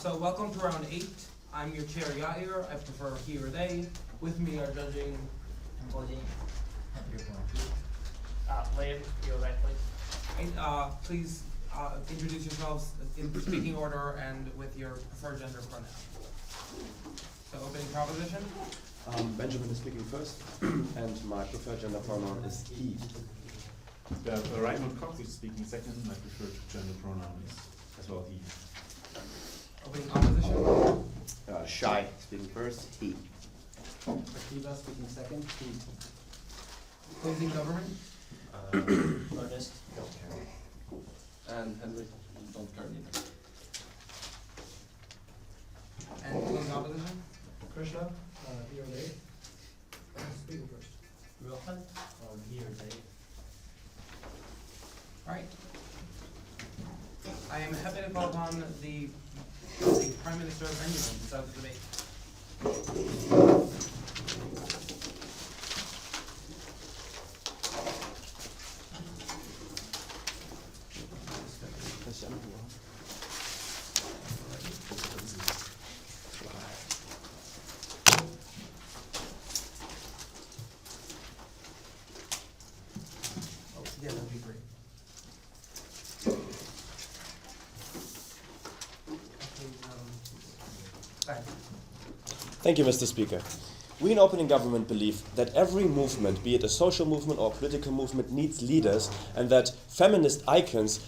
So welcome to round 8. I'm your chair, Yair. I prefer he or they. With me are judging Liam, you're right, please. please introduce yourselves in speaking order and with your preferred gender pronoun. So opening proposition. Benjamin is speaking first, and my preferred gender pronoun is he. Raymond Cox is speaking second. My preferred gender pronoun is as well he. Opening opposition. Shai speaking first, he. Akiva speaking second, he. Closing government. Ernest, Don't care. And Henrik, don't care neither. And closing opposition. Krishna, he or they. Speaking first. Rohan, he or they. Alright. I am happy to call upon the Prime Minister of Benjamin to start the debate. Oh, yeah, that'd be great. Thank you, Mr. Speaker. We in Opening Government believe that every movement, be it a social movement or a political movement, needs leaders, and that feminist icons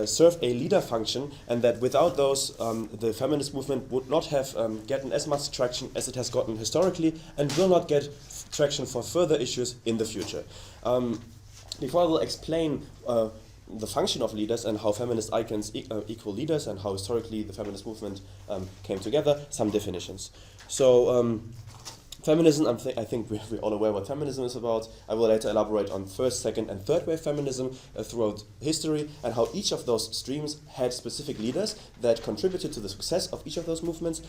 serve a leader function, and that without those, the feminist movement would not have gotten as much traction as it has gotten historically, and will not get traction for further issues in the future. Before I will explain the function of leaders and how feminist icons equal leaders and how historically the feminist movement came together, some definitions. So, feminism, I think we're all aware what feminism is about. I will later elaborate on first, second, and third wave feminism throughout history, and how each of those streams had specific leaders that contributed to the success of each of those movements.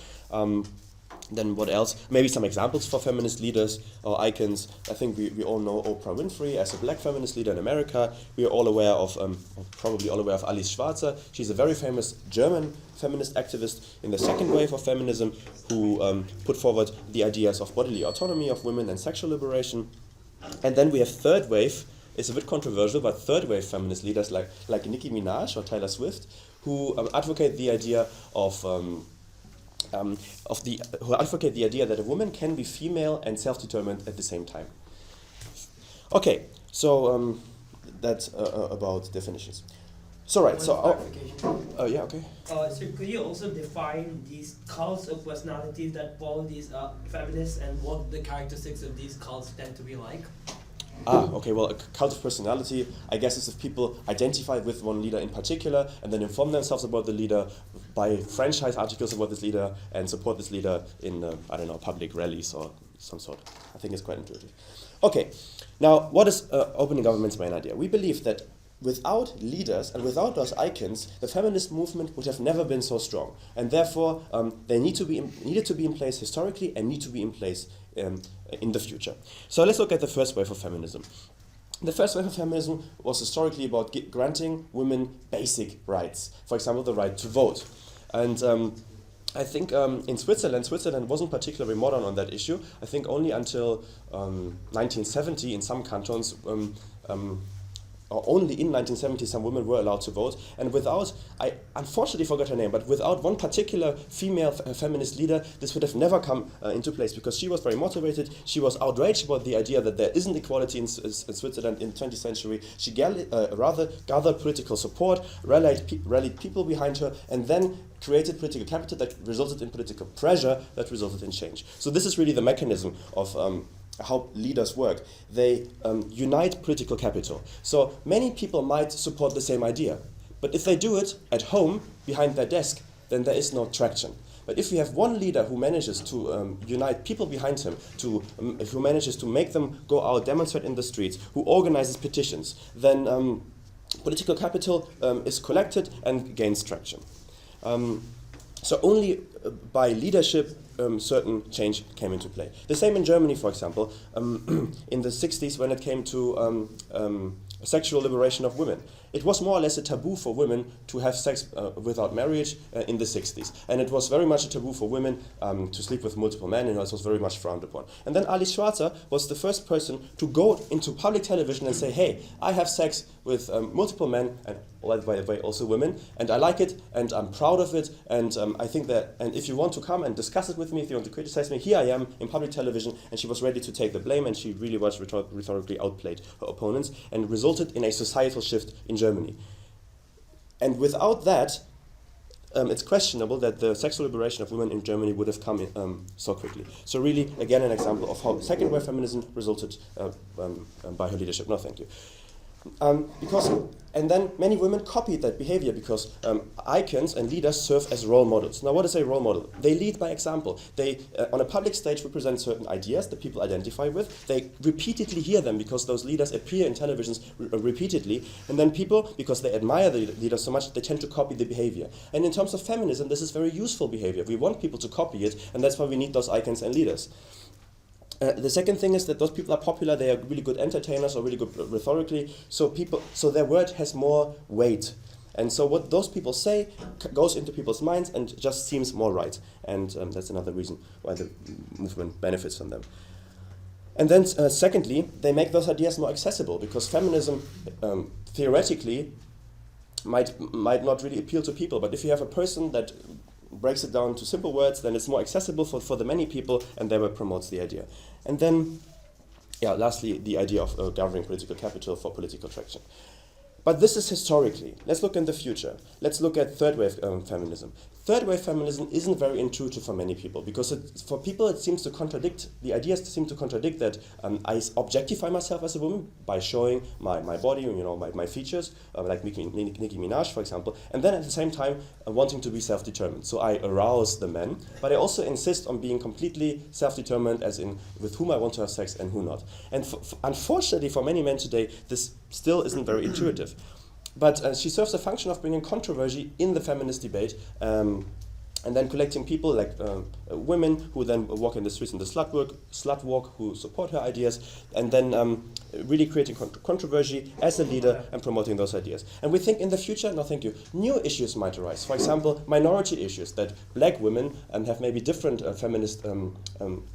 Then what else? Maybe some examples for feminist leaders or icons. I think we all know Oprah Winfrey as a black feminist leader in America. We are all aware of, probably all aware of Alice Schwarzer. She's a very famous German feminist activist in the second wave of feminism who put forward the ideas of bodily autonomy of women and sexual liberation. And then we have third wave. It's a bit controversial, but third wave feminist leaders like Nicki Minaj or Taylor Swift, who advocate the idea who advocate the idea that a woman can be female and self-determined at the same time. Okay, so that's about definitions. So right, yeah, okay. So could you also define these cults of personalities that follow these feminists and what the characteristics of these cults tend to be like? Okay, well, a cult of personality, I guess, is if people identify with one leader in particular and then inform themselves about the leader, buy franchise articles about this leader, and support this leader in, I don't know, public rallies or some sort. I think it's quite intuitive. Okay, now, what is Opening Government's main idea? We believe that without leaders and without those icons, the feminist movement would have never been so strong. And therefore, they needed to be in place historically and need to be in place in the future. So let's look at the first wave of feminism. The first wave of feminism was historically about granting women basic rights. For example, the right to vote. And I think in Switzerland wasn't particularly modern on that issue. I think only until 1970 in some cantons, or only in 1970 some women were allowed to vote, and without, I unfortunately forgot her name, but without one particular female feminist leader, this would have never come into place, because she was very motivated. She was outraged about the idea that there isn't equality in Switzerland in the 20th century. She rather gathered political support, rallied people behind her, and then created political capital that resulted in political pressure that resulted in change. So this is really the mechanism of how leaders work. They unite political capital. So many people might support the same idea, but if they do it at home, behind their desk, then there is no traction. But if you have one leader who manages to unite people behind him, who manages to make them go out, demonstrate in the streets, who organizes petitions, then political capital is collected and gains traction. So only by leadership certain change came into play. The same in Germany, for example. In the 60s, when it came to sexual liberation of women. It was more or less a taboo for women to have sex without marriage in the 60s. And it was very much a taboo for women to sleep with multiple men, and it was very much frowned upon. And then Ali Schwarzer was the first person to go into public television and say, hey, I have sex with multiple men, and by the way, also women, and I like it, and I'm proud of it, and I think that, and if you want to come and discuss it with me, if you want to criticize me, here I am in public television, and she was ready to take the blame, and she really was rhetorically outplayed her opponents, and resulted in a societal shift in Germany. And without that, it's questionable that the sexual liberation of women in Germany would have come in, so quickly. So really, again, an example of how second wave feminism resulted by her leadership. No, thank you. And then many women copied that behavior because icons and leaders serve as role models. Now, what is a role model? They lead by example. They, on a public stage, represent certain ideas that people identify with. They repeatedly hear them because those leaders appear in televisions repeatedly. And then people, because they admire the leaders so much, they tend to copy the behavior. And in terms of feminism, this is very useful behavior. We want people to copy it, and that's why we need those icons and leaders. The second thing is that those people are popular, they are really good entertainers or really good rhetorically, so their word has more weight. And so what those people say goes into people's minds and just seems more right. And that's another reason why the movement benefits from them. And then secondly, they make those ideas more accessible because feminism theoretically might not really appeal to people, but if you have a person that breaks it down to simple words, then it's more accessible for the many people, and thereby promotes the idea. And then, lastly, the idea of gathering political capital for political traction. But this is historically. Let's look in the future. Let's look at third wave feminism. Third wave feminism isn't very intuitive for many people because for people it seems to contradict, the ideas seem to contradict that I objectify myself as a woman by showing my body, my features, like Nicki Minaj, for example, and then at the same time wanting to be self-determined. So I arouse the men, but I also insist on being completely self-determined as in with whom I want to have sex and who not. And unfortunately for many men today, this still isn't very intuitive. But she serves a function of bringing controversy in the feminist debate and then collecting people like women who then walk in the streets in the slut walk, who support her ideas, and then really creating controversy as a leader and promoting those ideas. And we think in the future, new issues might arise. For example, minority issues, that black women have maybe different feminist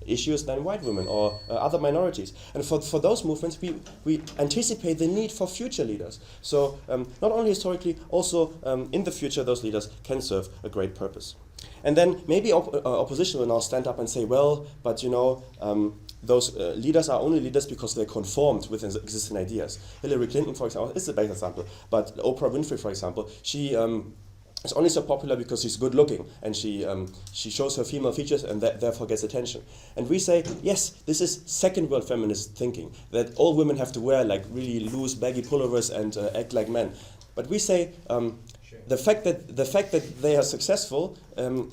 issues than white women or other minorities. And for those movements, we anticipate the need for future leaders. So not only historically, also in the future, those leaders can serve a great purpose. And then maybe opposition will now stand up and say, well, but those leaders are only leaders because they're conformed with existing ideas. Hillary Clinton, for example, is a bad example, but Oprah Winfrey, for example, she is only so popular because she's good looking and she shows her female features and therefore gets attention. And we say, yes, this is second world feminist thinking, that all women have to wear like really loose baggy pullovers and act like men. But we say, the fact that they are successful and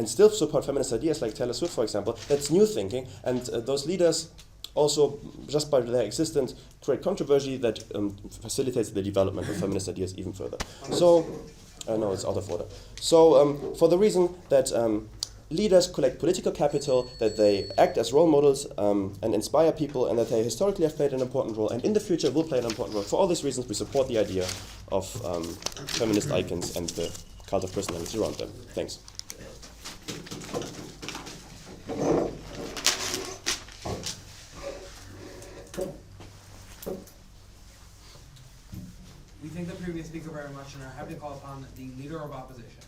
still support feminist ideas like Taylor Swift, for example, that's new thinking, and those leaders also, just by their existence, create controversy that facilitates the development of feminist ideas even further. So, no, it's out of order. So, for the reason that leaders collect political capital, that they act as role models and inspire people, and that they historically have played an important role, and in the future will play an important role. For all these reasons, we support the idea of feminist icons and the cult of personality around them. Thanks. We thank the previous speaker very much and are happy to call upon the Leader of Opposition.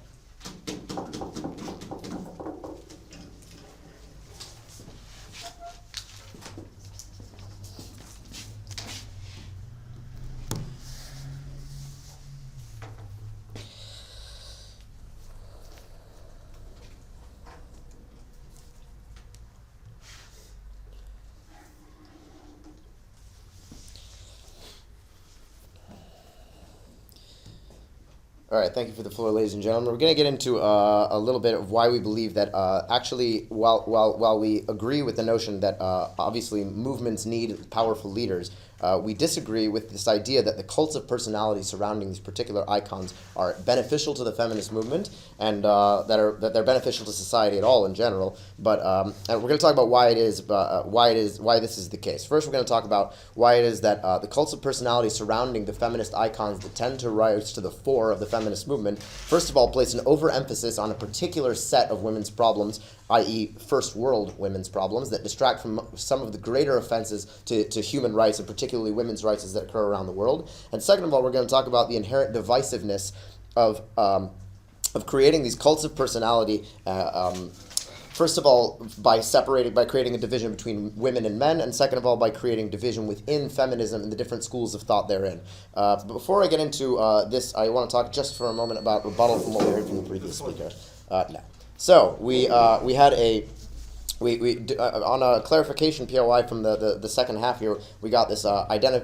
All right, thank you for the floor, ladies and gentlemen. We're going to get into a little bit of why we believe that actually, while we agree with the notion that obviously movements need powerful leaders, we disagree with this idea that the cults of personality surrounding these particular icons are beneficial to the feminist movement and that they're beneficial to society at all in general. But and we're going to talk about why this is the case. First, we're going to talk about why it is that the cults of personality surrounding the feminist icons that tend to rise to the fore of the feminist movement, first of all, place an overemphasis on a particular set of women's problems, i.e. first world women's problems, that distract from some of the greater offenses to human rights, and particularly women's rights that occur around the world. And second of all, we're going to talk about the inherent divisiveness of creating these cults of personality, first of all, by creating a division between women and men, and second of all, by creating division within feminism and the different schools of thought therein. But before I get into this, I want to talk just for a moment about rebuttal from what we heard from the previous speaker. So we had on a clarification POI from the second half here, we got this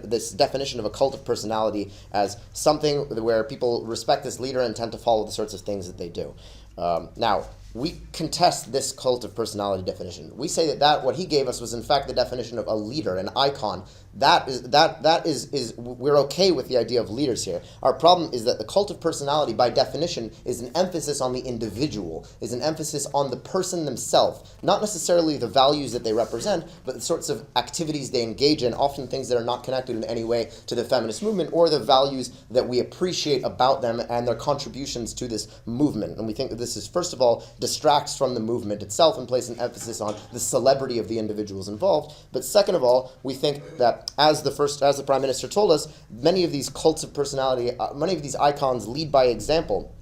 this definition of a cult of personality as something where people respect this leader and tend to follow the sorts of things that they do. Now, we contest this cult of personality definition. We say that what he gave us was in fact the definition of a leader, an icon. That is we're okay with the idea of leaders here. Our problem is that the cult of personality, by definition, is an emphasis on the individual, is an emphasis on the person themselves, not necessarily the values that they represent, but the sorts of activities they engage in, often things that are not connected in any way to the feminist movement or the values that we appreciate about them and their contributions to this movement. And we think that this is, first of all, distracts from the movement itself and places an emphasis on the celebrity of the individuals involved. But second of all, we think that as the Prime Minister told us, many of these cults of personality, many of these icons lead by example.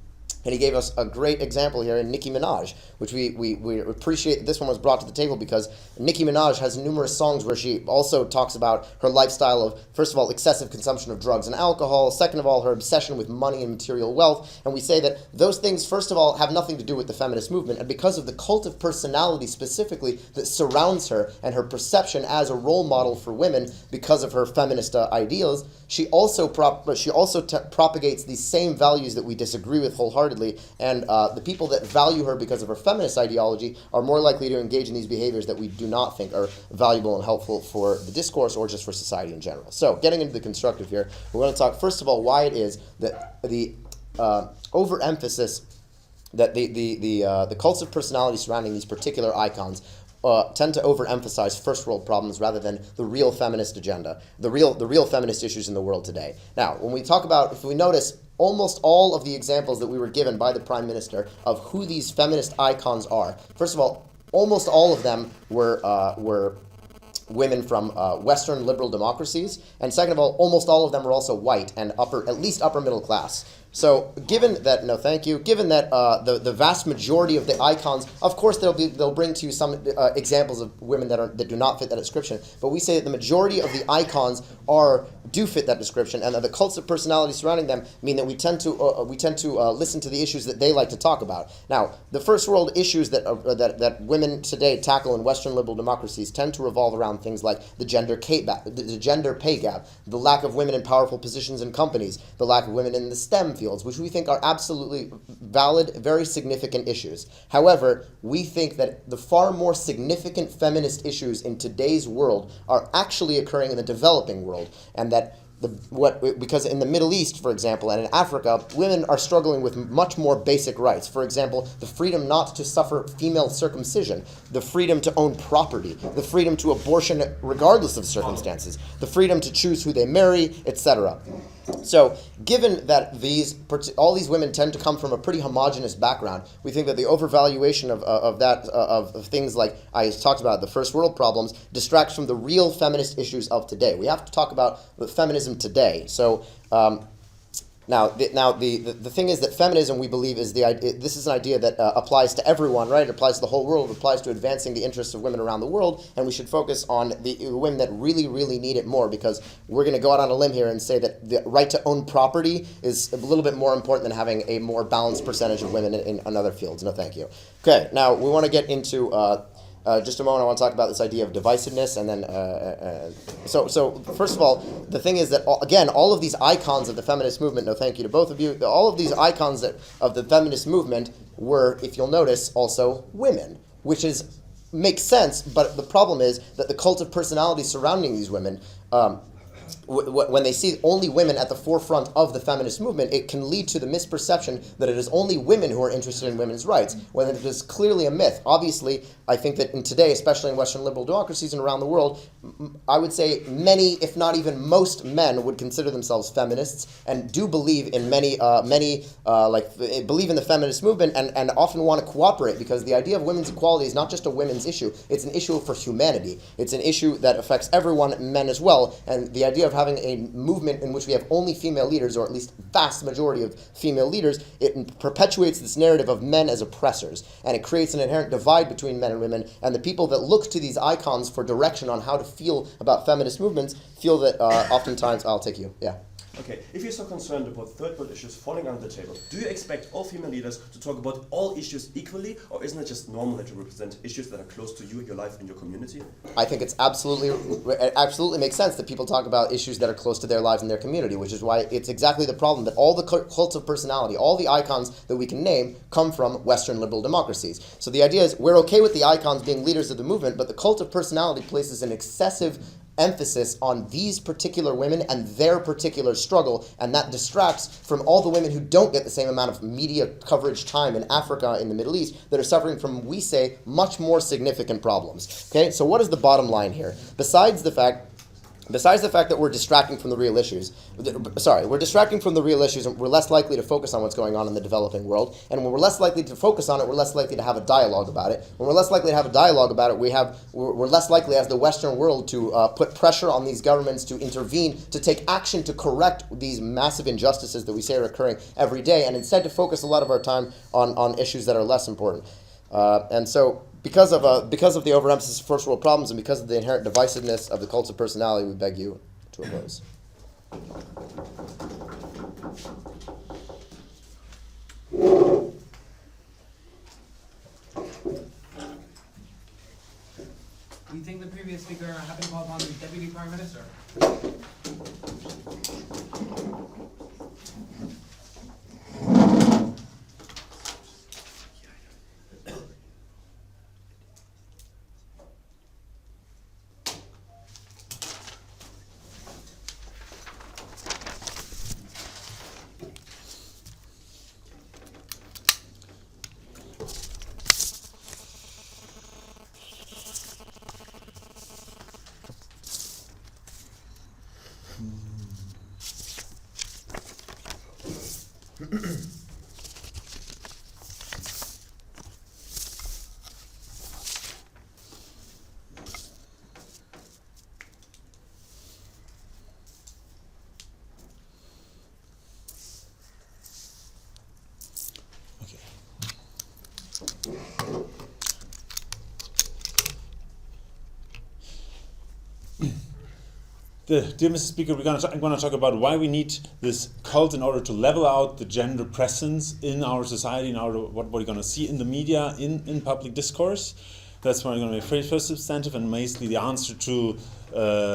And he gave us a great example here in Nicki Minaj, which we appreciate that this one was brought to the table because Nicki Minaj has numerous songs where she also talks about her lifestyle of, first of all, excessive consumption of drugs and alcohol, second of all, her obsession with money and material wealth. And we say that those things, first of all, have nothing to do with the feminist movement, and because of the cult of personality specifically that surrounds her and her perception as a role model for women because of her feminist ideals, she also propagates these same values that we disagree with wholeheartedly, and the people that value her because of her feminist ideology are more likely to engage in these behaviors that we do not think are valuable and helpful for the discourse or just for society in general. So, getting into the constructive here, we're going to talk first of all why it is that the overemphasis that the cults of personality surrounding these particular icons tend to overemphasize first world problems rather than the real feminist agenda, the real feminist issues in the world today. Now, when we talk about, if we notice, almost all of the examples that we were given by the Prime Minister of who these feminist icons are, first of all, almost all of them were women from Western liberal democracies, and second of all, almost all of them were also white and at least upper middle class. So, given that, given that the vast majority of the icons, of course, they'll bring to you some examples of women that do not fit that description. But we say that the majority of the icons do fit that description, and that the cults of personality surrounding them mean that we tend to listen to the issues that they like to talk about. Now, the first world issues that women today tackle in Western liberal democracies tend to revolve around things like the gender pay gap, the lack of women in powerful positions in companies, the lack of women in the STEM fields, which we think are absolutely valid, very significant issues. However, we think that the far more significant feminist issues in today's world are actually occurring in the developing world, and that because in the Middle East, for example, and in Africa, women are struggling with much more basic rights. For example, the freedom not to suffer female circumcision, the freedom to own property, the freedom to abortion regardless of circumstances, the freedom to choose who they marry, etc. So, given that all these women tend to come from a pretty homogenous background, we think that the overvaluation of things like I talked about, the first world problems, distracts from the real feminist issues of today. We have to talk about the feminism today. So, Now, the thing is that feminism, we believe, is this is an idea that applies to everyone, right? It applies to the whole world. It applies to advancing the interests of women around the world, and we should focus on the women that really, really need it more, because we're going to go out on a limb here and say that the right to own property is a little bit more important than having a more balanced percentage of women in other fields. No, thank you. Okay, now we want to get into just a moment, I want to talk about this idea of divisiveness, and then so first of all, the thing is that again, all of these icons of the feminist movement. No, thank you to both of you. All of these icons of the feminist movement were, if you'll notice, also women, which makes sense. But the problem is that the cult of personality surrounding these women. When they see only women at the forefront of the feminist movement, it can lead to the misperception that it is only women who are interested in women's rights, when it is clearly a myth. Obviously, I think that in today, especially in Western liberal democracies and around the world, I would say many, if not even most men would consider themselves feminists and do believe in believe in the feminist movement and often want to cooperate, because the idea of women's equality is not just a women's issue, it's an issue for humanity. It's an issue that affects everyone, men as well, and the idea of having a movement in which we have only female leaders, or at least vast majority of female leaders, it perpetuates this narrative of men as oppressors, and it creates an inherent divide between men and women, and the people that look to these icons for direction on how to feel about feminist movements feel that oftentimes, I'll take you, yeah. Okay, if you're so concerned about third world issues falling under the table, do you expect all female leaders to talk about all issues equally, or isn't it just normal that you represent issues that are close to you, your life, and your community? I think it absolutely makes sense that people talk about issues that are close to their lives and their community, which is why it's exactly the problem that all the cults of personality, all the icons that we can name, come from Western liberal democracies. So the idea is we're okay with the icons being leaders of the movement, but the cult of personality places an excessive emphasis on these particular women and their particular struggle, and that distracts from all the women who don't get the same amount of media coverage time in Africa, in the Middle East, that are suffering from, we say, much more significant problems. Okay, so what is the bottom line here? Besides the fact that we're distracting from the real issues, and we're less likely to focus on what's going on in the developing world, and when we're less likely to focus on it, we're less likely to have a dialogue about it. When we're less likely to have a dialogue about it, we're less likely as the Western world to put pressure on these governments to intervene, to take action to correct these massive injustices that we say are occurring every day, and instead to focus a lot of our time on issues that are less important. And so, because of the overemphasis of first world problems and because of the inherent divisiveness of the cults of personality, we beg you to oppose. Do you think the previous speaker happened to call upon the Deputy Prime Minister? Dear Mr. Speaker, I'm going to talk about why we need this cult in order to level out the gender presence in our society, in what we're going to see in the media, in public discourse. That's why I'm going to be first substantive and mostly the answer to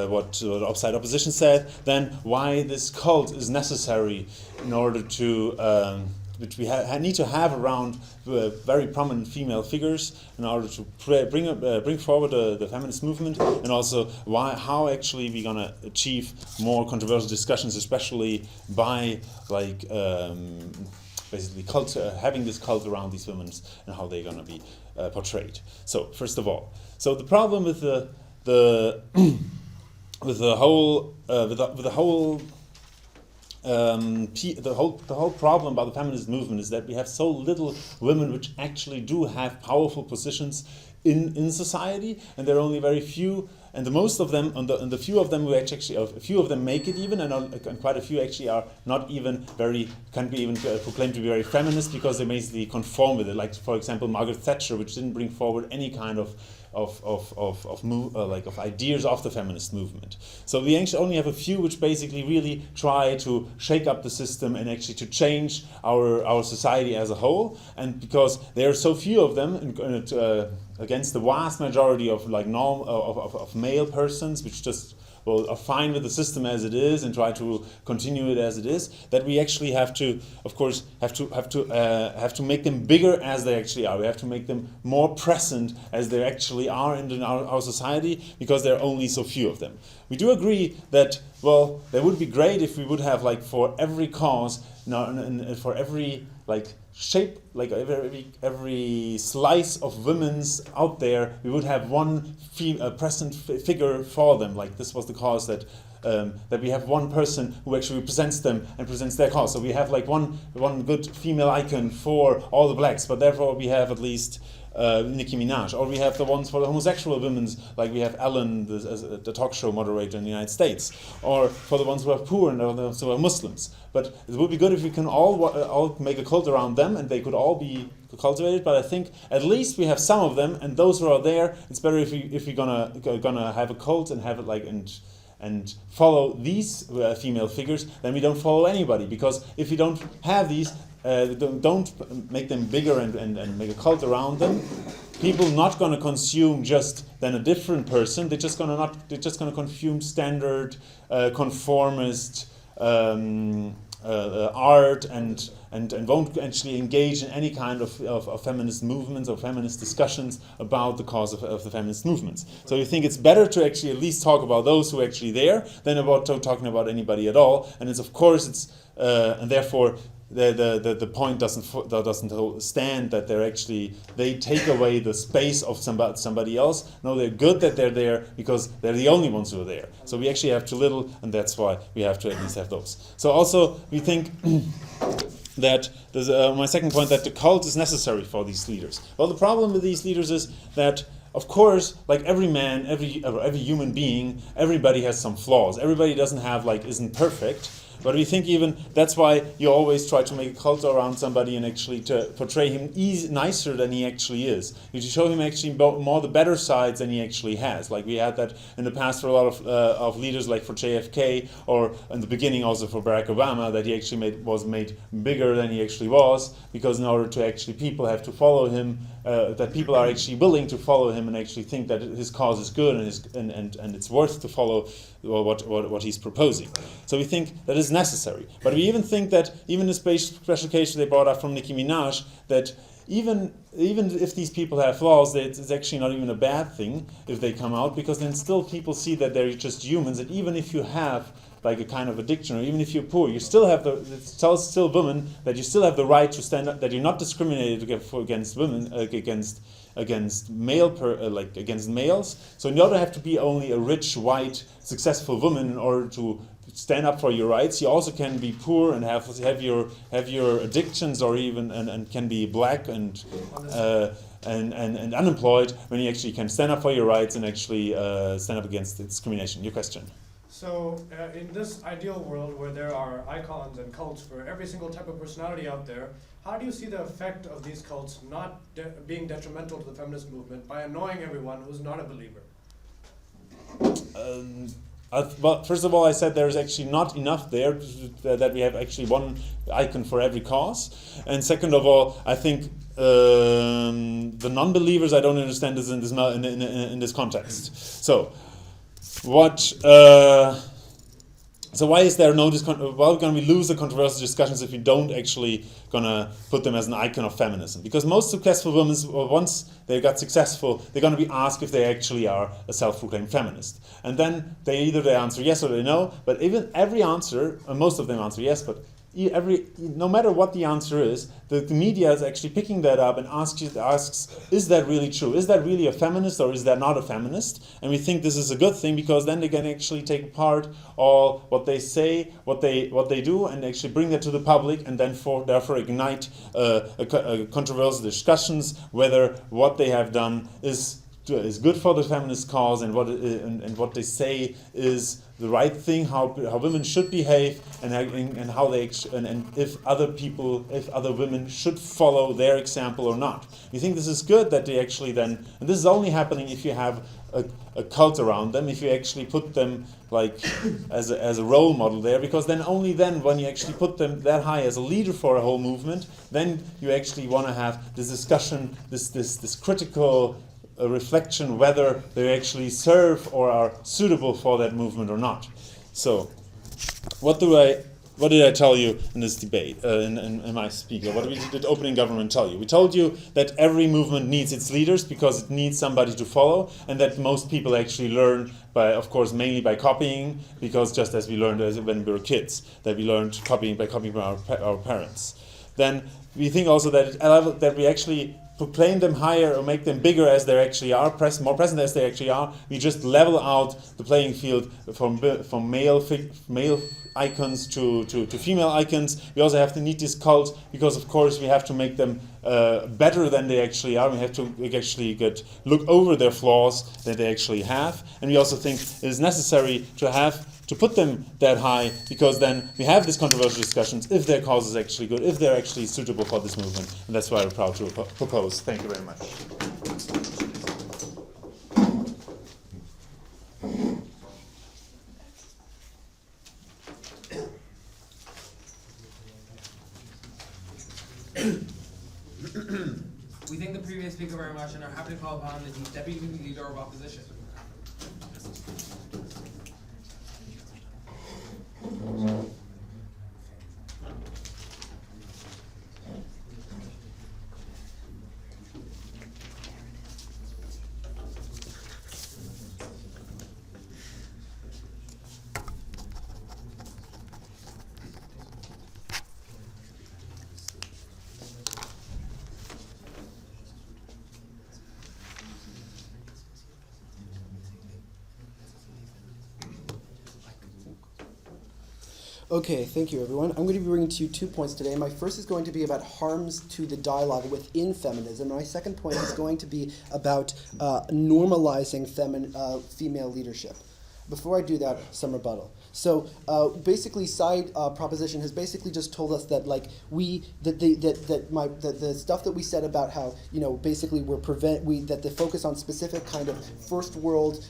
what the upside opposition said. Then why this cult is necessary in order to which we need to have around very prominent female figures in order to bring forward the feminist movement, and also how actually we're gonna achieve more controversial discussions, especially by basically having this cult around these women and how they're gonna be portrayed. So first of all, the problem with the whole problem about the feminist movement is that we have so little women which actually do have powerful positions in society, and there are only very few, and the most of them, and the few of them who actually, a few of them make it even, and quite a few actually are not even can't be even proclaimed to be very feminist because they basically conform with it. Like for example, Margaret Thatcher, which didn't bring forward any kind of ideas of the feminist movement. So we actually only have a few which basically really try to shake up the system and actually to change our society as a whole. And because there are so few of them, against the vast majority of like of male persons, which just are fine with the system as it is and try to continue it as it is, that we actually have to, of course, have to make them bigger as they actually are. We have to make them more present as they actually are in our society, because there are only so few of them. We do agree that, well, that would be great if we would have, like, for every cause, for every like shape, like every slice of women's out there, we would have one present figure for them. Like, this was the cause that we have one person who actually represents them and presents their cause. So we have like one good female icon for all the blacks, but therefore we have at least Nicki Minaj, or we have the ones for the homosexual women's, like we have Ellen, the talk show moderator in the United States, or for the ones who are poor and those who are Muslims. But it would be good if we can all make a cult around them, and they could all be cultivated. But I think at least we have some of them, and those who are there, it's better if we're gonna have a cult and have it like and follow these female figures, then we don't follow anybody. Because if we don't have these, don't make them bigger and make a cult around them, people not going to consume just then a different person. They're just going to consume standard conformist art and won't actually engage in any kind of feminist movements or feminist discussions about the cause of the feminist movements. So you think it's better to actually at least talk about those who are actually there than about talking about anybody at all. And it's, of course, and therefore the point doesn't stand that they take away the space of somebody else. No, they're good that they're there because they're the only ones who are there. So we actually have too little, and that's why we have to at least have those. So also we think that there's my second point, that the cult is necessary for these leaders. Well, the problem with these leaders is that, of course, like every man, every human being, everybody has some flaws. Everybody isn't perfect. But we think even that's why you always try to make a cult around somebody and actually to portray him nicer than he actually is. You show him actually more the better sides than he actually has. Like we had that in the past for a lot of leaders, like for JFK, or in the beginning also for Barack Obama, that he actually was made bigger than he actually was, because in order to actually people have to follow him, that people are actually willing to follow him and actually think that his cause is good and it's worth to follow what he's proposing. So we think that is necessary. But we even think that, even in the special case they brought up from Nicki Minaj, that even if these people have flaws, it's actually not even a bad thing if they come out, because then still people see that they're just humans, and even if you have like a kind of addiction, or even if you're poor, you still have it tells still women that you still have the right to stand up, that you're not discriminated against women, against against males. So you don't have to be only a rich, white, successful woman in order to stand up for your rights. You also can be poor and have your addictions, or even and can be black and unemployed, when you actually can stand up for your rights and actually stand up against discrimination. Your question. So in this ideal world where there are icons and cults for every single type of personality out there, how do you see the effect of these cults not being detrimental to the feminist movement by annoying everyone who's not a believer? Well, first of all, I said there's actually not enough there that we have actually one icon for every cause. And second of all, I think the non-believers, I don't understand this in this context. So what? So why is there no why can we lose the controversial discussions if we don't actually gonna put them as an icon of feminism? Because most successful women, once they got successful, they're gonna be asked if they actually are a self-proclaimed feminist, and then they answer yes or they no. But even every answer, most of them answer yes, but no matter what the answer is, the media is actually picking that up and asks, is that really true? Is that really a feminist, or is that not a feminist? And we think this is a good thing, because then they can actually take apart all what they say, what they do, and actually bring that to the public, and then therefore ignite controversial discussions whether what they have done is good for the feminist cause, and what they say is the right thing, how women should behave, and how they and if other women should follow their example or not. We think this is good that they actually then, and this is only happening if you have a cult around them, if you actually put them like as a role model there, because then only then, when you actually put them that high as a leader for a whole movement, then you actually want to have this discussion, this critical a reflection whether they actually serve or are suitable for that movement or not. So, what did I tell you in this debate, in my speech? What did opening government tell you? We told you that every movement needs its leaders because it needs somebody to follow, and that most people actually learn by, of course, mainly by copying, because just as we learned when we were kids, that we learned by copying from our parents. Then we think also that we actually proclaim them higher or make them bigger as they actually are, more present as they actually are. We just level out the playing field from male icons to female icons. We also have to need this cult because, of course, we have to make them better than they actually are. We have to actually look over their flaws that they actually have. And we also think it is necessary to put them that high, because then we have these controversial discussions if their cause is actually good, if they're actually suitable for this movement. And that's why we're proud to propose. Thank you very much. We thank the previous speaker very much and are happy to call upon the Deputy Leader of Opposition. Okay, thank you everyone. I'm going to be bringing to you 2 points today. My first is going to be about harms to the dialogue within feminism. My second point is going to be about normalizing female leadership. Before I do that, some rebuttal. So basically, side proposition has basically just told us that the stuff that we said about how basically that the focus on specific kind of first world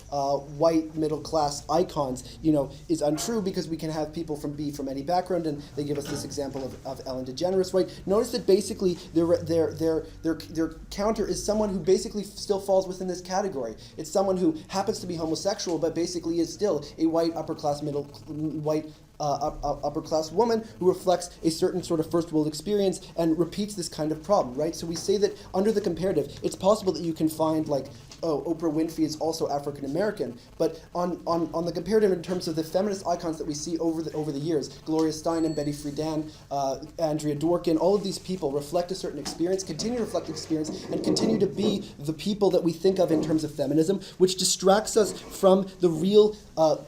white middle class icons is untrue, because we can have people from any background, and they give us this example of Ellen DeGeneres, right? Notice that basically their counter is someone who basically still falls within this category. It's someone who happens to be homosexual, but basically is still a white upper class upper class woman who reflects a certain sort of first world experience and repeats this kind of problem, right? So we say that under the comparative, it's possible that you can find Oprah Winfrey is also African American, but on the comparative in terms of the feminist icons that we see over the years, Gloria Steinem, Betty Friedan, Andrea Dworkin, all of these people reflect a certain experience, continue to reflect experience, and continue to be the people that we think of in terms of feminism, which distracts us from the real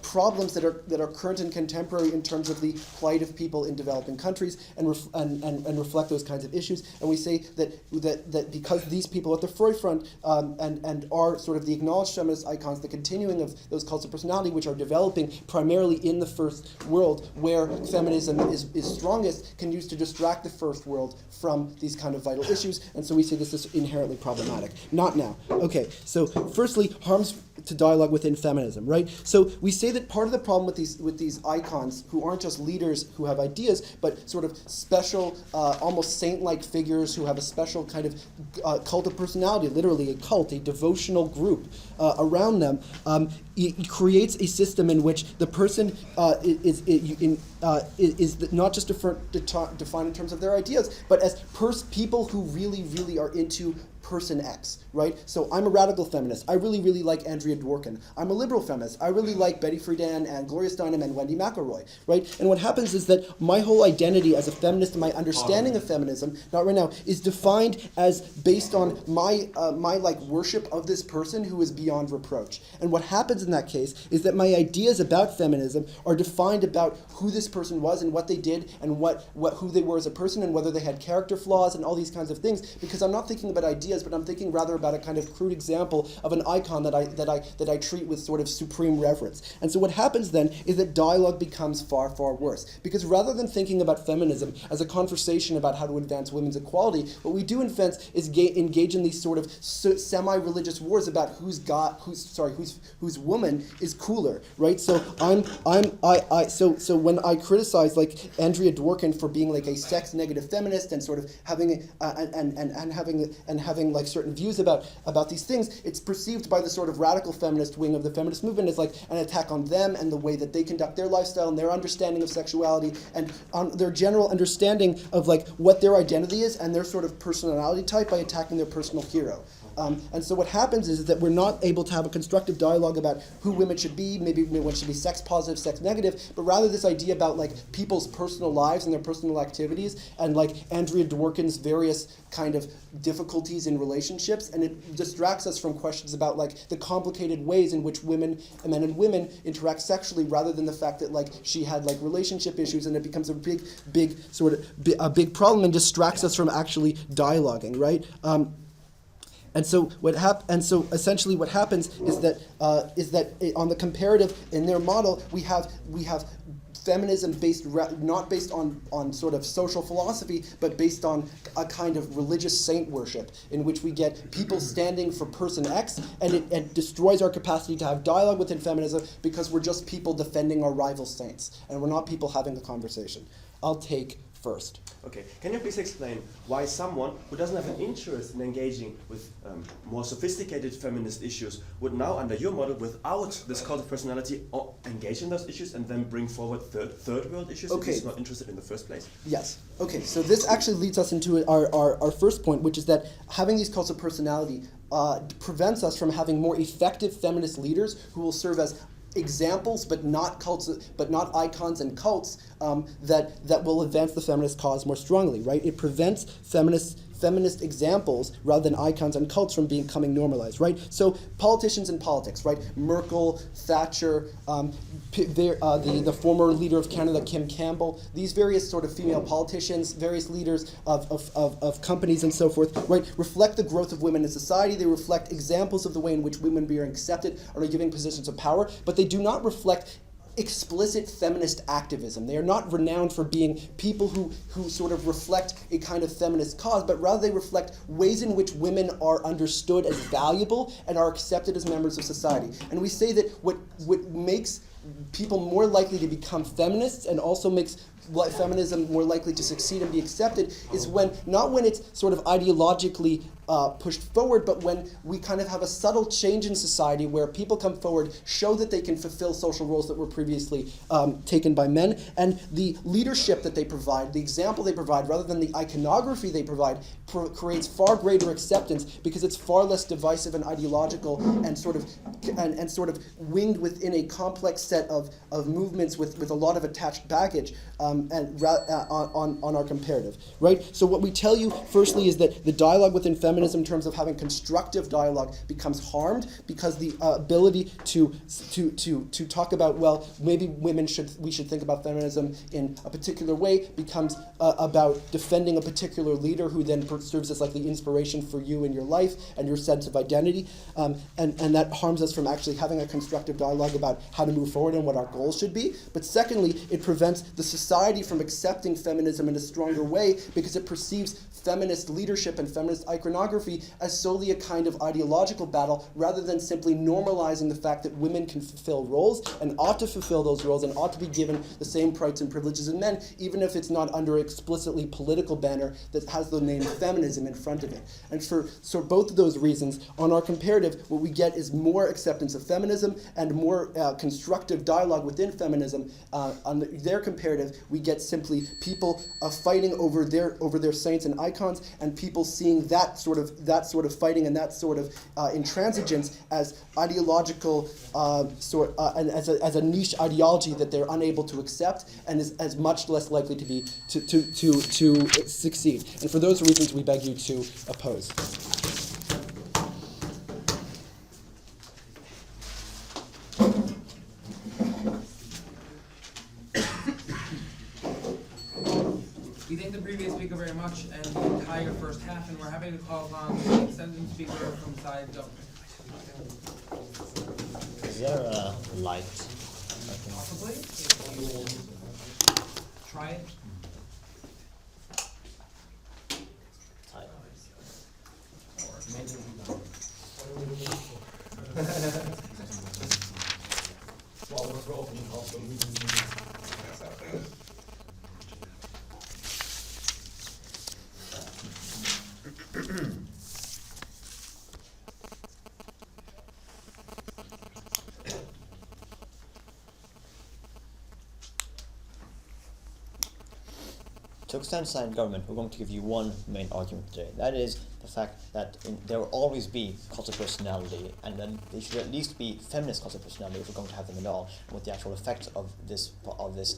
problems that are current and contemporary in terms of the plight of people in developing countries, and reflect those kinds of issues. And we say that because these people at the forefront and are sort of the acknowledged feminist icons, the continuing of those cults of personality, which are developing primarily in the first world, where feminism is strongest, can use to distract the first world from these kind of vital issues. And so we say this is inherently problematic. Not now. Okay, so firstly, harms to dialogue within feminism, right? So we say that part of the problem with these icons, who aren't just leaders who have ideas, but sort of special, almost saint-like figures who have a special kind of cult of personality, literally a cult, a devotional group around them, it creates a system in which the person is not just defined in terms of their ideas, but as people who really, really are into person X, right? So I'm a radical feminist. I really, really like Andrea Dworkin. I'm a liberal feminist. I really like Betty Friedan and Gloria Steinem and Wendy McElroy, right? And what happens is that my whole identity as a feminist and my understanding of feminism, not right now, is defined as based on my worship of this person who is beyond reproach. And what happens in that case is that my ideas about feminism are defined about who this person was and what they did and who they were as a person and whether they had character flaws and all these kinds of things, because I'm not thinking about ideas, but I'm thinking rather about a kind of crude example of an icon that I treat with sort of supreme reverence. And so what happens then is that dialogue becomes far, far worse, because rather than thinking about feminism as a conversation about how to advance women's equality, what we do in fact is engage in these sort of semi-religious wars about whose woman is cooler, right? So so when I criticize like Andrea Dworkin for being like a sex-negative feminist and sort of having having like certain views about these things, it's perceived by the sort of radical feminist wing of the feminist movement as like an attack on them and the way that they conduct their lifestyle and their understanding of sexuality and on their general understanding of like what their identity is and their sort of personality type by attacking their personal hero. And so what happens is that we're not able to have a constructive dialogue about who women should be, maybe women should be sex positive, sex negative, but rather this idea about like people's personal lives and their personal activities and like Andrea Dworkin's various kind of difficulties in relationships, and it distracts us from questions about like the complicated ways in which men and women interact sexually, rather than the fact that like she had like relationship issues, and it becomes a big sort of a big problem and distracts us from actually dialoguing, right? And so essentially what happens is that on the comparative in their model we have feminism not based on sort of social philosophy, but based on a kind of religious saint worship in which we get people standing for person X, and it destroys our capacity to have dialogue within feminism because we're just people defending our rival saints and we're not people having a conversation. I'll take first. Okay, can you please explain why someone who doesn't have an interest in engaging with more sophisticated feminist issues would now, under your model, without this cult of personality, engage in those issues and then bring forward third world issues if he's not interested in the first place? Yes. Okay, so this actually leads us into our first point, which is that having these cults of personality prevents us from having more effective feminist leaders who will serve as examples, but not cults, but not icons and cults that will advance the feminist cause more strongly, right? It prevents feminist examples rather than icons and cults from becoming normalized, right? So politicians in politics, right? Merkel, Thatcher, the former leader of Canada, Kim Campbell, these various sort of female politicians, various leaders of companies and so forth, right, reflect the growth of women in society. They reflect examples of the way in which women are accepted or are given positions of power, but they do not reflect explicit feminist activism. They are not renowned for being people who sort of reflect a kind of feminist cause, but rather they reflect ways in which women are understood as valuable and are accepted as members of society. And we say that what makes people more likely to become feminists and also makes feminism more likely to succeed and be accepted is not when it's sort of ideologically pushed forward, but when we kind of have a subtle change in society where people come forward, show that they can fulfill social roles that were previously taken by men, and the leadership that they provide, the example they provide, rather than the iconography they provide, creates far greater acceptance because it's far less divisive and ideological and sort of winged within a complex set of movements with a lot of attached baggage on our comparative, right? So what we tell you firstly is that the dialogue within feminism in terms of having constructive dialogue becomes harmed because the ability to talk about, well, maybe we should think about feminism in a particular way becomes about defending a particular leader who then serves as like the inspiration for you in your life and your sense of identity, and that harms us from actually having a constructive dialogue about how to move forward and what our goals should be. But secondly, it prevents the society from accepting feminism in a stronger way because it perceives feminist leadership and feminist iconography as solely a kind of ideological battle rather than simply normalizing the fact that women can fulfill roles and ought to fulfill those roles and ought to be given the same rights and privileges as men, even if it's not under explicitly political banner that has the name feminism in front of it. And so both of those reasons, on our comparative, what we get is more acceptance of feminism and more constructive dialogue within feminism. On their comparative, we get simply people fighting over their saints and icons, and people seeing that sort of fighting and that sort of intransigence as ideological and as a niche ideology that they're unable to accept and is as much less likely to be to succeed. And for those reasons, we beg you to oppose. We thank the previous speaker very much and the entire first half, and we're happy to call upon the extended speaker from side government. Is there a light? Possibly, if you will try it. to extend society and government, we're going to give you one main argument today. That is the fact that there will always be cults of personality, and then they should at least be feminist cults of personality if we're going to have them at all, and what the actual effect of this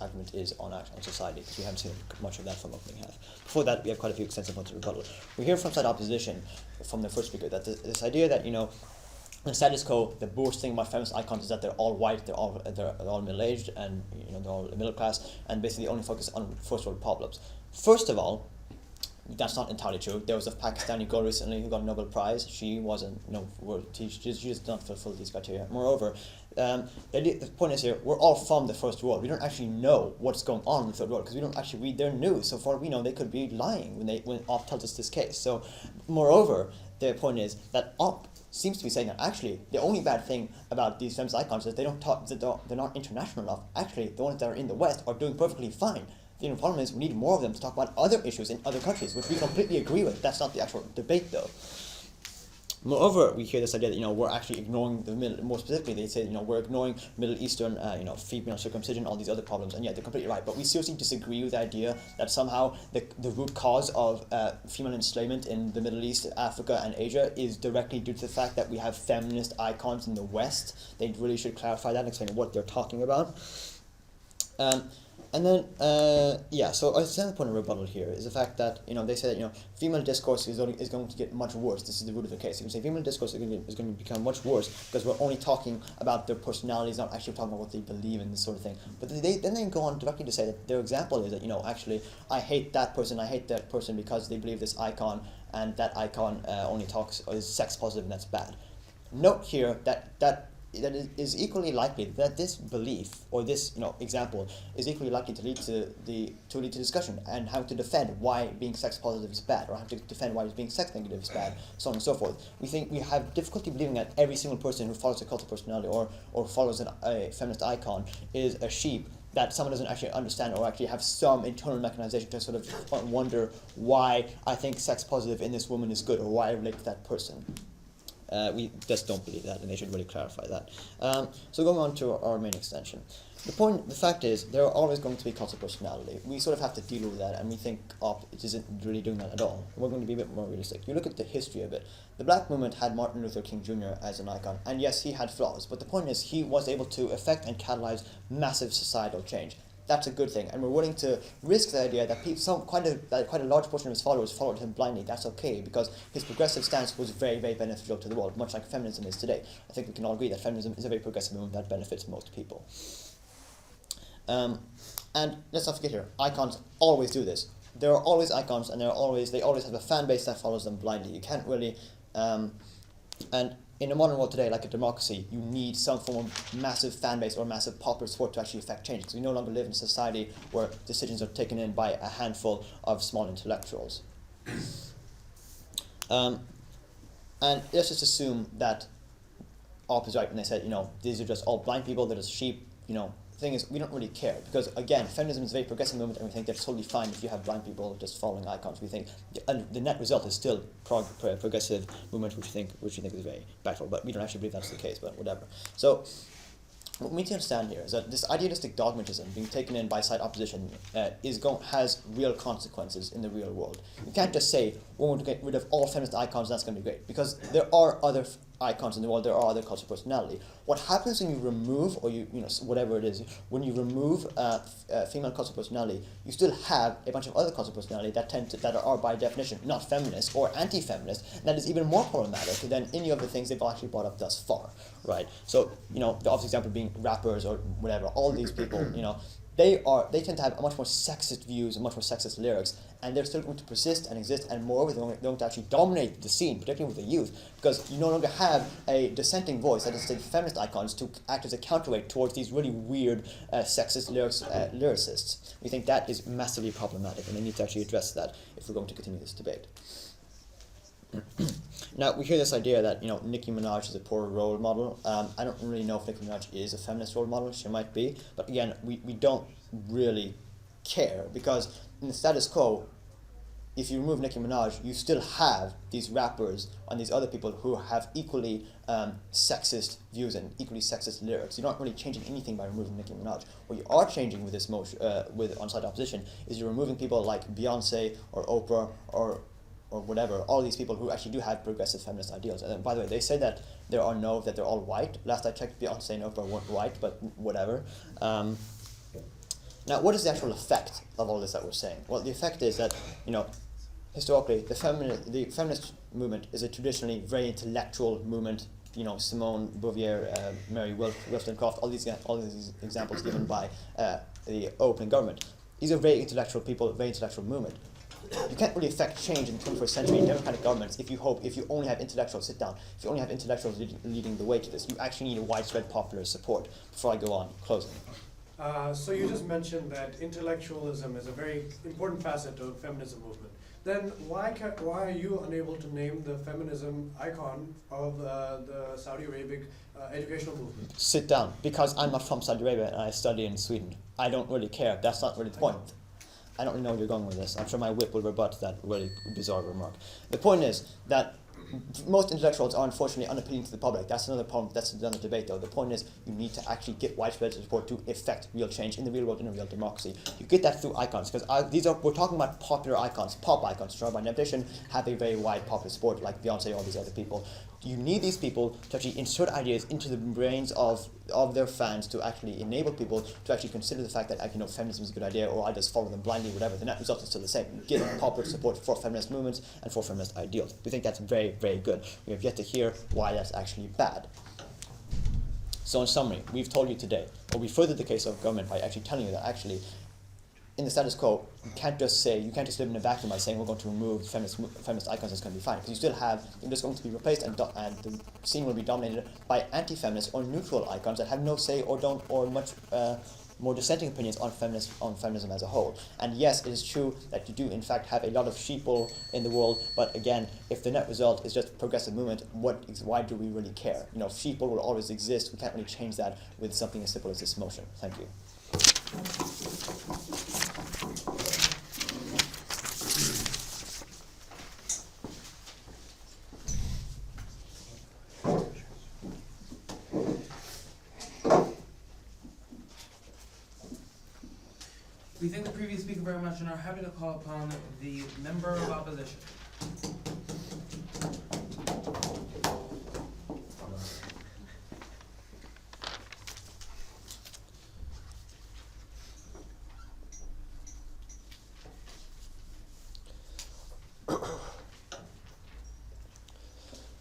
argument is on society, because we haven't seen much of that from opening half. Before that, we have quite a few extensive points of rebuttal. We hear from side opposition, from the first speaker, that this idea that, in status quo, the worst thing about feminist icons is that they're all white, they're all middle-aged, and they're all middle class, and basically only focus on first world problems. First of all, that's not entirely true. There was a Pakistani girl recently who got a Nobel Prize. She wasn't, she just not fulfill these criteria. Moreover, the point is here, we're all from the first world. We don't actually know what's going on in the third world because we don't actually read their news. So far we know, they could be lying when OP tells us this case. So, moreover, the point is that OP seems to be saying that actually the only bad thing about these feminist icons is they're not international enough. Actually, the ones that are in the West are doing perfectly fine. The problem is we need more of them to talk about other issues in other countries, which we completely agree with. That's not the actual debate, though. Moreover, we hear this idea that we're actually ignoring the middle. More specifically, they say we're ignoring Middle Eastern, female circumcision, all these other problems, and yeah, they're completely right. But we seriously disagree with the idea that somehow the root cause of female enslavement in the Middle East, Africa, and Asia is directly due to the fact that we have feminist icons in the West. They really should clarify that and explain what they're talking about. And then, so a second point of rebuttal here is the fact that, they say that, female discourse is going to get much worse. This is the root of the case. You can say female discourse is going to become much worse because we're only talking about their personalities, not actually talking about what they believe in, this sort of thing. But then they go on directly to say that their example is that, actually, I hate that person because they believe this icon, and that icon only is sex positive, and that's bad. Note here that it is equally likely that this belief or this example is equally likely to lead to discussion and how to defend why being sex positive is bad, or how to defend why being sex negative is bad, so on and so forth. We think we have difficulty believing that every single person who follows a cult of personality or follows a feminist icon is a sheep, that someone doesn't actually understand or actually have some internal mechanization to sort of wonder why I think sex positive in this woman is good, or why I relate to that person. We just don't believe that, and they should really clarify that. So going on to our main extension. The fact is, there are always going to be cults of personality. We sort of have to deal with that, and we think it isn't really doing that at all. We're going to be a bit more realistic. You look at the history of it. The Black movement had Martin Luther King Jr. as an icon, and yes, he had flaws, but the point is he was able to affect and catalyze massive societal change. That's a good thing, and we're willing to risk the idea that quite a large portion of his followers followed him blindly. That's okay, because his progressive stance was very, very beneficial to the world, much like feminism is today. I think we can all agree that feminism is a very progressive movement that benefits most people. And let's not forget here, icons always do this. There are always icons, and they always have a fan base that follows them blindly. You can't really, and in a modern world today, like a democracy, you need some form of massive fan base or massive popular support to actually affect change, because we no longer live in a society where decisions are taken in by a handful of small intellectuals. And let's just assume that OP is right when they said, these are just all blind people, they're just sheep, The thing is, we don't really care, because again, feminism is a very progressive movement, and we think that's totally fine if you have blind people just following icons. We think the net result is still progressive movement, which we think is very impactful, but we don't actually believe that's the case, but whatever. So what we need to understand here is that this idealistic dogmatism being taken in by side opposition has real consequences in the real world. You can't just say, we're going to get rid of all feminist icons, and that's going to be great, because there are other icons in the world, there are other cults of personality. What happens when you remove, or whatever it is, when you remove female cults of personality, you still have a bunch of other cults of personality that are by definition not feminist or anti-feminist, and that is even more problematic than any of the things they've actually brought up thus far, right? So, the obvious example being rappers or whatever, all these people, they tend to have much more sexist views and much more sexist lyrics, and they're still going to persist and exist, and moreover, they're going to actually dominate the scene, particularly with the youth, because you no longer have a dissenting voice, that is, the feminist icons, to act as a counterweight towards these really weird sexist lyricists. We think that is massively problematic, and they need to actually address that if we're going to continue this debate. Now, we hear this idea that, Nicki Minaj is a poor role model. I don't really know if Nicki Minaj is a feminist role model. She might be. But again, we don't really care, because in the status quo, if you remove Nicki Minaj, you still have these rappers and these other people who have equally sexist views and equally sexist lyrics. You're not really changing anything by removing Nicki Minaj. What you are changing with this motion, with on-site opposition, is you're removing people like Beyonce or Oprah or whatever, all these people who actually do have progressive feminist ideals. And by the way, they say that they're all white. Last I checked, Beyonce and Oprah weren't white, but whatever. Now, what is the actual effect of all this that we're saying? Well, the effect is that, historically, the feminist movement is a traditionally very intellectual movement. Simone Beauvoir, Mary Wollstonecraft, all these examples given by the opening government. These are very intellectual people, very intellectual movement. You can't really affect change in the 21st century in democratic governments if you only have intellectuals if you only have intellectuals leading the way to this. You actually need a widespread popular support. Before I go on, closing. So you just mentioned that intellectualism is a very important facet of feminism movement. Then why are you unable to name the feminism icon of the Saudi Arabic educational movement? Sit down, because I'm not from Saudi Arabia and I study in Sweden. I don't really care. That's not really the point. I don't really know where you're going with this. I'm sure my whip will rebut that really bizarre remark. The point is that most intellectuals are unfortunately unappealing to the public. That's another problem. That's another debate, though. The point is you need to actually get widespread support to effect real change in the real world, in a real democracy. You get that through icons, because we're talking about popular icons, pop icons, which are by definition have a very wide popular support, like Beyonce, all these other people. You need these people to actually insert ideas into the brains of their fans to actually enable people to actually consider the fact that feminism is a good idea, or I just follow them blindly, whatever. The net result is still the same. You get popular support for feminist movements and for feminist ideals. We think that's very, very good. We have yet to hear why that's actually bad. So in summary, we've told you today, or we furthered the case of government by actually telling you that actually in the status quo, you can't just live in a vacuum by saying we're going to remove feminist icons, it's going to be fine. Because you still have, they're just going to be replaced and the scene will be dominated by anti-feminist or neutral icons that have no say or much more dissenting opinions on feminism as a whole. And yes, it is true that you do in fact have a lot of sheeple in the world, but again, if the net result is just progressive movement, why do we really care? Sheeple will always exist. We can't really change that with something as simple as this motion. Thank you. We thank the previous speaker very much and are happy to call upon the member of opposition.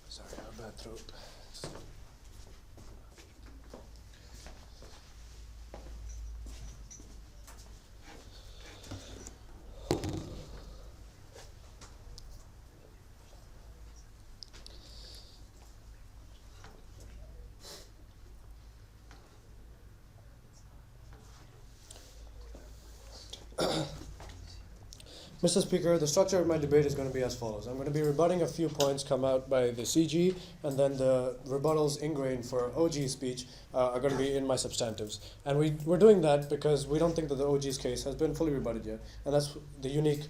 Sorry, I have a bad throat. Mr. Speaker, the structure of my debate is going to be as follows. I'm going to be rebutting a few points come out by the CG, and then the rebuttals ingrained for OG's speech are going to be in my substantives. And we're doing that because we don't think that the OG's case has been fully rebutted yet. And that's the unique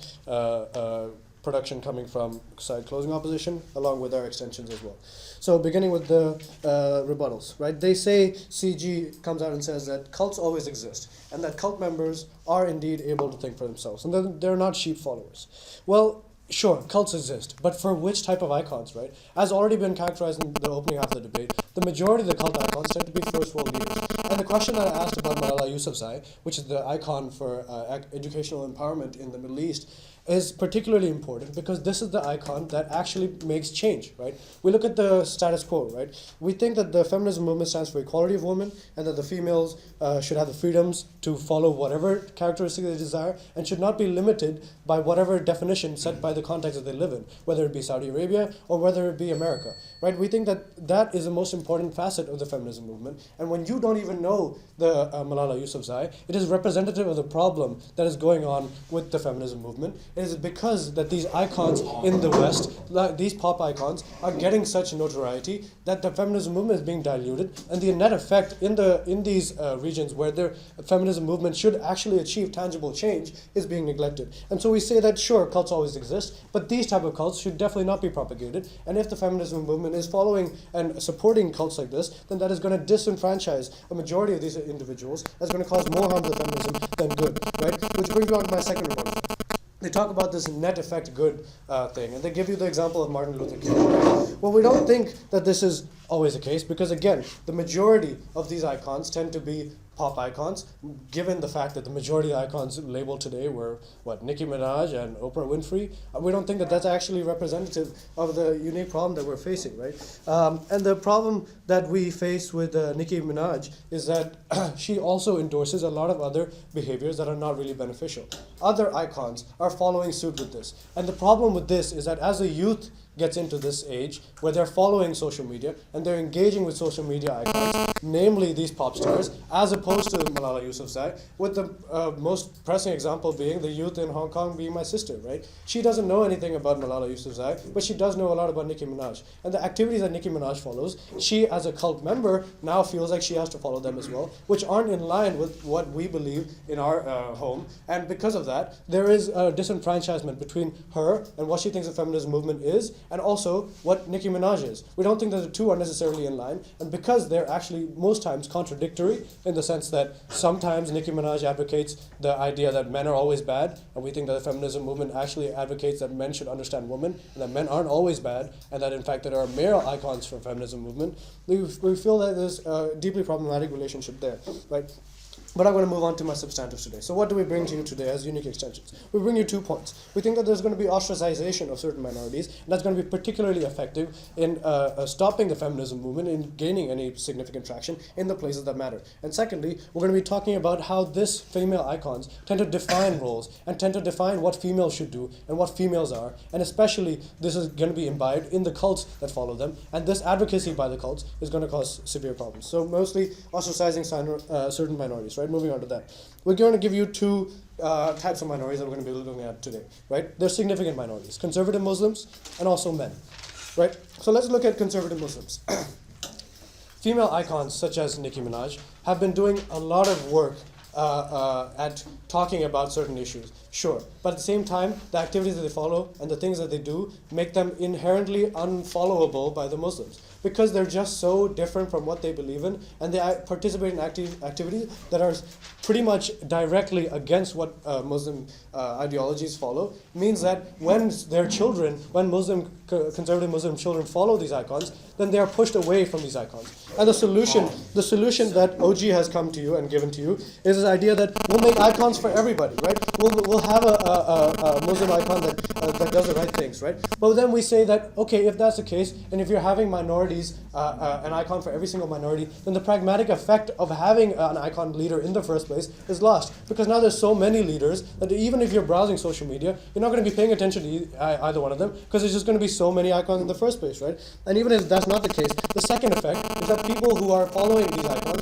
production coming from side closing opposition, along with our extensions as well. So beginning with the rebuttals, right? They say, CG comes out and says that cults always exist, and that cult members are indeed able to think for themselves, and that they're not sheep followers. Well, sure, cults exist, but for which type of icons, right? As already been characterized in the opening half of the debate, the majority of the cult icons tend to be first world leaders. And the question that I asked about Malala Yousafzai, which is the icon for educational empowerment in the Middle East, is particularly important because this is the icon that actually makes change, right? We look at the status quo, right? We think that the feminism movement stands for equality of women and that the females should have the freedoms to follow whatever characteristic they desire and should not be limited by whatever definition set by the context that they live in, whether it be Saudi Arabia or whether it be America, right? We think that that is the most important facet of the feminism movement. And when you don't even know the Malala Yousafzai, it is representative of the problem that is going on with the feminism movement. It is because that these icons in the West, like these pop icons, are getting such notoriety that the feminism movement is being diluted, and the net effect in these regions where the feminism movement should actually achieve tangible change is being neglected. And so we say that sure, cults always exist, but these type of cults should definitely not be propagated. And if the feminism movement is following and supporting cults like this, then that is going to disenfranchise a majority of these individuals. That's going to cause more harm to feminism than good, right? Which brings me on to my second rebuttal. They talk about this net effect good thing, and they give you the example of Martin Luther King. Well, we don't think that this is always the case, because again, the majority of these icons tend to be pop icons, given the fact that the majority of icons labeled today were, Nicki Minaj and Oprah Winfrey. We don't think that that's actually representative of the unique problem that we're facing, right? And the problem that we face with Nicki Minaj is that she also endorses a lot of other behaviors that are not really beneficial. Other icons are following suit with this. And the problem with this is that as the youth gets into this age where they're following social media and they're engaging with social media icons, namely these pop stars, as opposed to Malala Yousafzai, with the most pressing example being the youth in Hong Kong being my sister, right? She doesn't know anything about Malala Yousafzai, but she does know a lot about Nicki Minaj. And the activities that Nicki Minaj follows, she as a cult member now feels like she has to follow them as well, which aren't in line with what we believe in our home. And because of that, there is a disenfranchisement between her and what she thinks the feminism movement is, and also what Nicki Minaj is. We don't think that the two are necessarily in line, and because they're actually most times contradictory, in the sense that sometimes Nicki Minaj advocates the idea that men are always bad, and we think that the feminism movement actually advocates that men should understand women, and that men aren't always bad, and that in fact there are male icons for feminism movement. We feel that there's a deeply problematic relationship there, right? But I'm going to move on to my substantives today. So what do we bring to you today as unique extensions? We bring you 2 points. We think that there's going to be ostracization of certain minorities, and that's going to be particularly effective in stopping the feminism movement in gaining any significant traction in the places that matter. And secondly, we're going to be talking about how this female icons tend to define roles and tend to define what females should do and what females are. And especially, this is going to be imbibed in the cults that follow them. And this advocacy by the cults is going to cause severe problems. So mostly ostracizing certain minorities, right? Moving on to that. We're going to give you 2 types of minorities that we're going to be looking at today, right? They're significant minorities, conservative Muslims and also men, right? So let's look at conservative Muslims. Female icons such as Nicki Minaj have been doing a lot of work at talking about certain issues, sure. But at the same time, the activities that they follow and the things that they do make them inherently unfollowable by the Muslims, because they're just so different from what they believe in, and they participate in activities that are pretty much directly against what Muslim ideologies follow. Means that when their children, when conservative Muslim children follow these icons, then they are pushed away from these icons. And the solution that OG has come to you and given to you is this idea that we'll make icons for everybody, right? We'll have a Muslim icon that does the right things, right? But then we say that, okay, if that's the case, and if you're having minorities, an icon for every single minority, then the pragmatic effect of having an icon leader in the first place is lost. Because now there's so many leaders that even if you're browsing social media, you're not going to be paying attention to either one of them, because there's just going to be so many icons in the first place, right? And even if that's not the case, the second effect is that people who are following these icons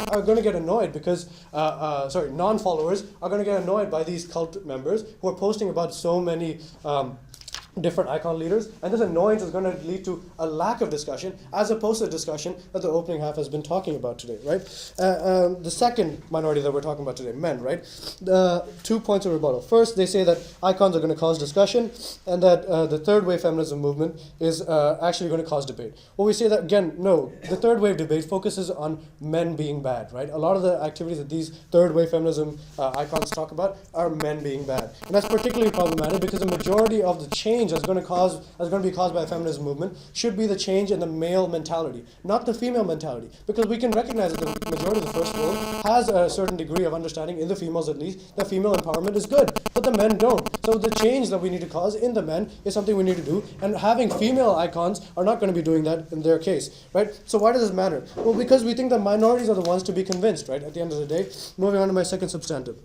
are going to get annoyed because, non-followers are going to get annoyed by these cult members who are posting about so many different icon leaders, and this annoyance is going to lead to a lack of discussion as opposed to the discussion that the opening half has been talking about today, right? The second minority that we're talking about today, men, right? 2 points of rebuttal. First, they say that icons are going to cause discussion, and that the third wave feminism movement is actually going to cause debate. Well, we say that, again, no, the third wave debate focuses on men being bad, right? A lot of the activities that these third wave feminism icons talk about are men being bad. And that's particularly problematic because the majority of the change that's going to be caused by the feminism movement should be the change in the male mentality, not the female mentality. Because we can recognize that the majority of the first world has a certain degree of understanding, in the females at least, that female empowerment is good, but the men don't. So the change that we need to cause in the men is something we need to do, and having female icons are not going to be doing that in their case, right? So why does this matter? Well, because we think that minorities are the ones to be convinced, right, at the end of the day. Moving on to my second substantive.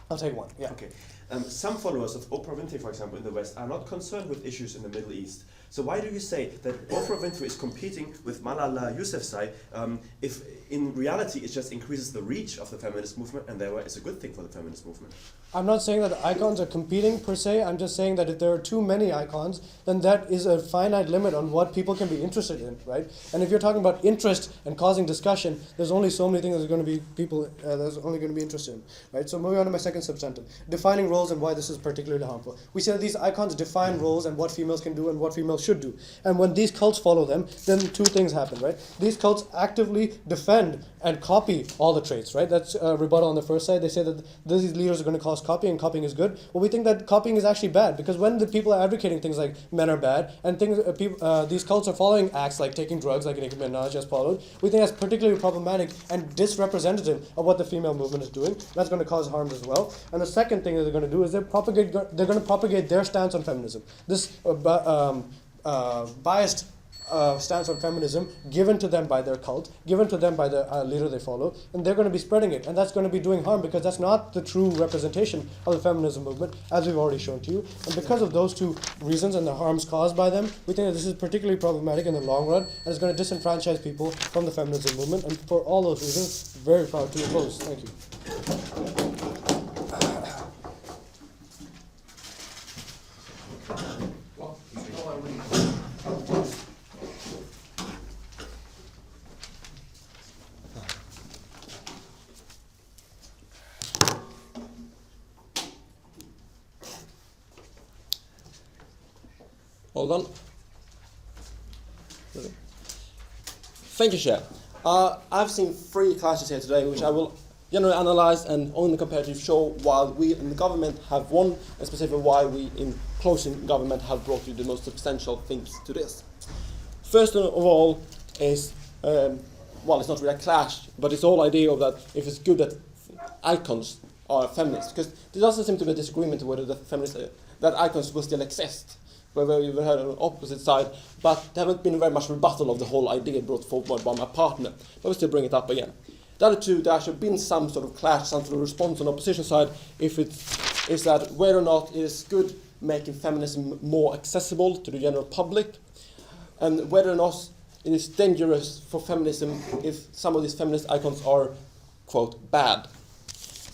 I'll take one, yeah. Okay. Some followers of Oprah Winfrey, for example, in the West, are not concerned with issues in the Middle East. So why do you say that Oprah Winfrey is competing with Malala Yousafzai if in reality it just increases the reach of the feminist movement and therefore it's a good thing for the feminist movement? I'm not saying that icons are competing per se. I'm just saying that if there are too many icons, then that is a finite limit on what people can be interested in, right? And if you're talking about interest and causing discussion, there's only so many things that are going to be people that's only going to be interested in, right? So moving on to my second substantive, defining roles and why this is particularly harmful. We say that these icons define roles and what females can do and what females should do. And when these cults follow them, then two things happen, right? These cults actively defend and copy all the traits, right? That's a rebuttal on the first side. They say that these leaders are going to cause copying and copying is good. Well, we think that copying is actually bad because when the people are advocating things like men are bad and things, these cults are following acts like taking drugs like Nicki Minaj just followed, we think that's particularly problematic and disrepresentative of what the female movement is doing. That's going to cause harm as well. And the second thing that they're going to do is they're going to propagate their stance on feminism. This biased stance on feminism given to them by their cult, given to them by the leader they follow, and they're going to be spreading it, and that's going to be doing harm because that's not the true representation of the feminism movement, as we've already shown to you. And because of those two reasons and the harms caused by them, we think that this is particularly problematic in the long run, and it's going to disenfranchise people from the feminism movement. And for all those reasons, very proud to oppose. Thank you. Hold on. Thank you, Chair. I've seen 3 clashes here today, which I will generally analyze and only comparative show why we in the government have won, and specifically why we in closing government have brought you the most substantial things to this. First of all is, well, it's not really a clash, but it's the whole idea of that if it's good that icons are feminist, because there doesn't seem to be a disagreement whether the feminist, that icons will still exist. Where we've heard on the opposite side, but there haven't been very much rebuttal of the whole idea brought forward by my partner. But we still bring it up again. The other two, there should have been some sort of clash, some sort of response on the opposition side, if it is that whether or not it is good making feminism more accessible to the general public, and whether or not it is dangerous for feminism if some of these feminist icons are, quote, bad.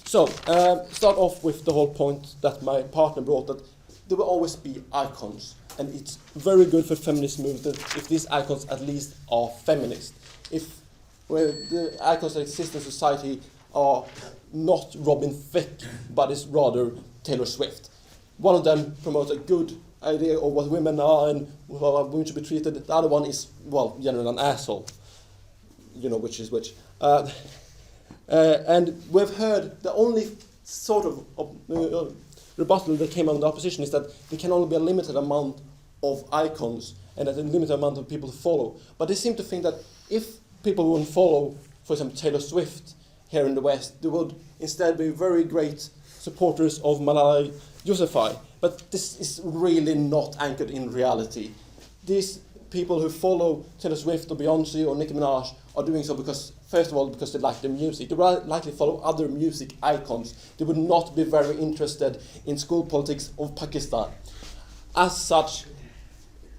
So, start off with the whole point that my partner brought, that there will always be icons, and it's very good for feminist movement if these icons at least are feminist. If the icons that exist in society are not Robin Thicke, but it's rather Taylor Swift. One of them promotes a good idea of what women are and how women should be treated. The other one is, well, generally an asshole. You know which is which. And we've heard the only sort of rebuttal that came on the opposition is that there can only be a limited amount of icons and that a limited amount of people to follow. But they seem to think that if people wouldn't follow, for example, Taylor Swift here in the West, they would instead be very great supporters of Malala Yousafzai. But this is really not anchored in reality. These people who follow Taylor Swift or Beyoncé or Nicki Minaj are doing so because, first of all, because they like their music. They would likely follow other music icons. They would not be very interested in school politics of Pakistan. As such,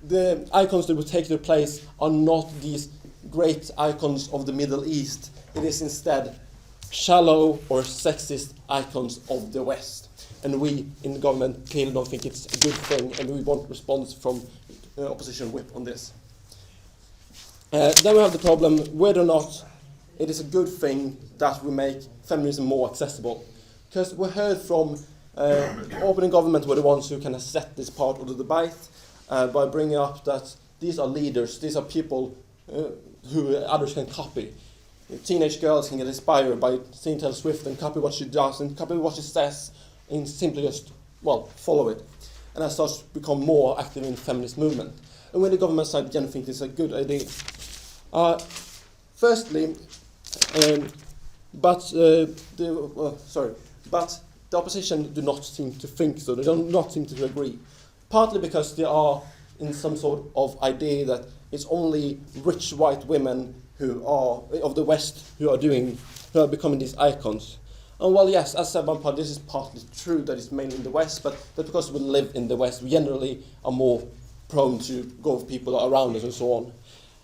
the icons that would take their place are not these great icons of the Middle East. It is instead shallow or sexist icons of the West. And we in the government clearly don't think it's a good thing, and we want response from opposition whip on this. Then we have the problem whether or not it is a good thing that we make feminism more accessible. Because we heard from opening government were the ones who kind of set this part of the debate by bringing up that these are leaders, these are people who others can copy. Teenage girls can get inspired by seeing Taylor Swift and copy what she does and copy what she says and simply just, well, follow it. And as such become more active in the feminist movement. And when the government side generally think it's a good idea. Firstly, but the opposition do not seem to think so. They do not seem to agree. Partly because they are in some sort of idea that it's only rich white women who are of the West who are becoming these icons. And well, yes, as said by part, this is partly true that it's mainly in the West, but that's because we live in the West, we generally are more prone to go with people around us and so on.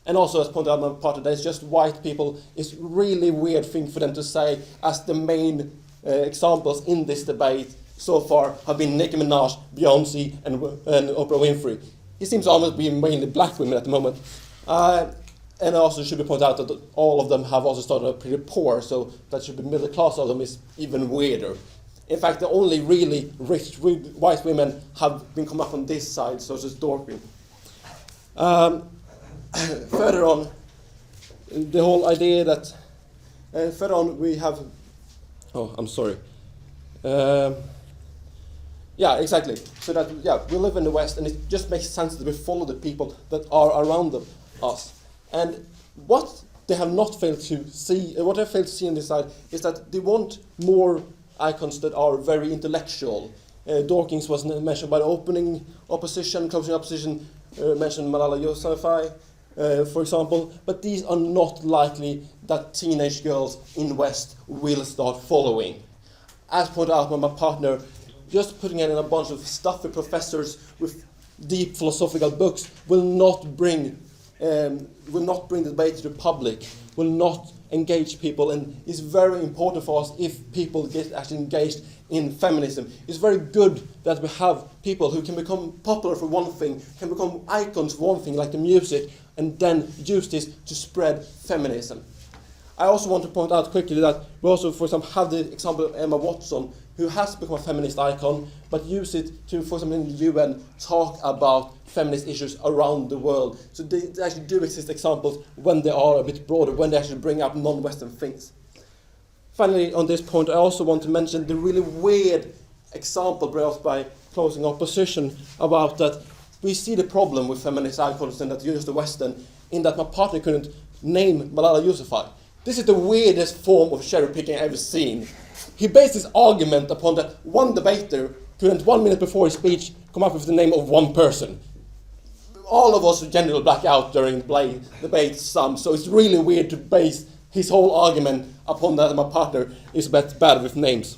And also, as pointed out by part, that it's just white people. It's really weird thing for them to say as the main examples in this debate so far have been Nicki Minaj, Beyonce, and Oprah Winfrey. It seems to almost be mainly black women at the moment. And also should be pointed out that all of them have also started pretty poor, so that should be middle class of them is even weirder. In fact, the only really rich white women have been come up on this side, such as Dorothy. Further on, the whole idea that further on we have. Oh, I'm sorry. Yeah, exactly. So that we live in the West, and it just makes sense that we follow the people that are around us. And what they have not failed to see, what they failed to see on this side, is that they want more icons that are very intellectual. Dawkins was mentioned by the opening opposition, closing opposition, mentioned Malala Yousafzai, for example. But these are not likely that teenage girls in West will start following. As pointed out by my partner, just putting in a bunch of stuffy professors with deep philosophical books will not bring the debate to the public, will not engage people, and it's very important for us if people get actually engaged in feminism. It's very good that we have people who can become popular for one thing, can become icons for one thing, like the music, and then use this to spread feminism. I also want to point out quickly that we also, for example, have the example of Emma Watson, who has become a feminist icon, but use it to, for example, in the UN, talk about feminist issues around the world. So they actually do exist examples when they are a bit broader, when they actually bring up non-Western things. Finally, on this point, I also want to mention the really weird example brought by closing opposition about that we see the problem with feminist icons and that use the Western, in that my partner couldn't name Malala Yousafzai. This is the weirdest form of cherry picking I've ever seen. He based his argument upon that one debater couldn't 1 minute before his speech come up with the name of one person. All of us generally black out during debate some, so it's really weird to base his whole argument upon that my partner is a bit bad with names.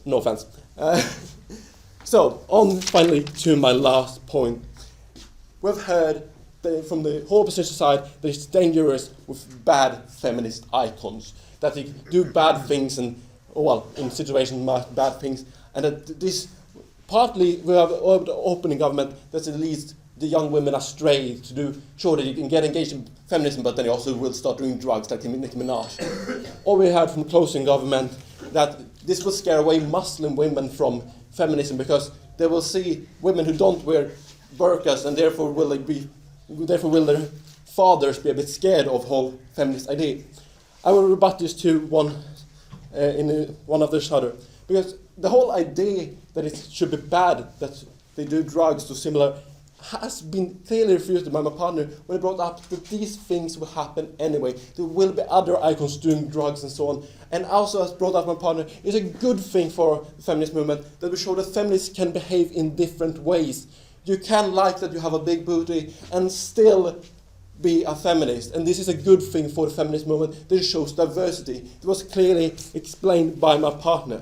No offense. So, on finally to my last point. We've heard from the whole opposition side that it's dangerous with bad feminist icons, that they do bad things and, well, in situations, bad things, and that this partly we have the opening government that leads the young women astray to do sure that you can get engaged in feminism, but then you also will start doing drugs like Nicki Minaj. Or we heard from closing government that this will scare away Muslim women from feminism because they will see women who don't wear burqas and therefore will their fathers be a bit scared of whole feminist idea. I will rebut this to one of the other, because the whole idea that it should be bad that they do drugs or similar has been clearly refuted by my partner when he brought up that these things will happen anyway. There will be other icons doing drugs and so on. And also, as brought up by my partner, it's a good thing for the feminist movement that we show that feminists can behave in different ways. You can like that you have a big booty and still be a feminist. And this is a good thing for the feminist movement. This shows diversity. It was clearly explained by my partner.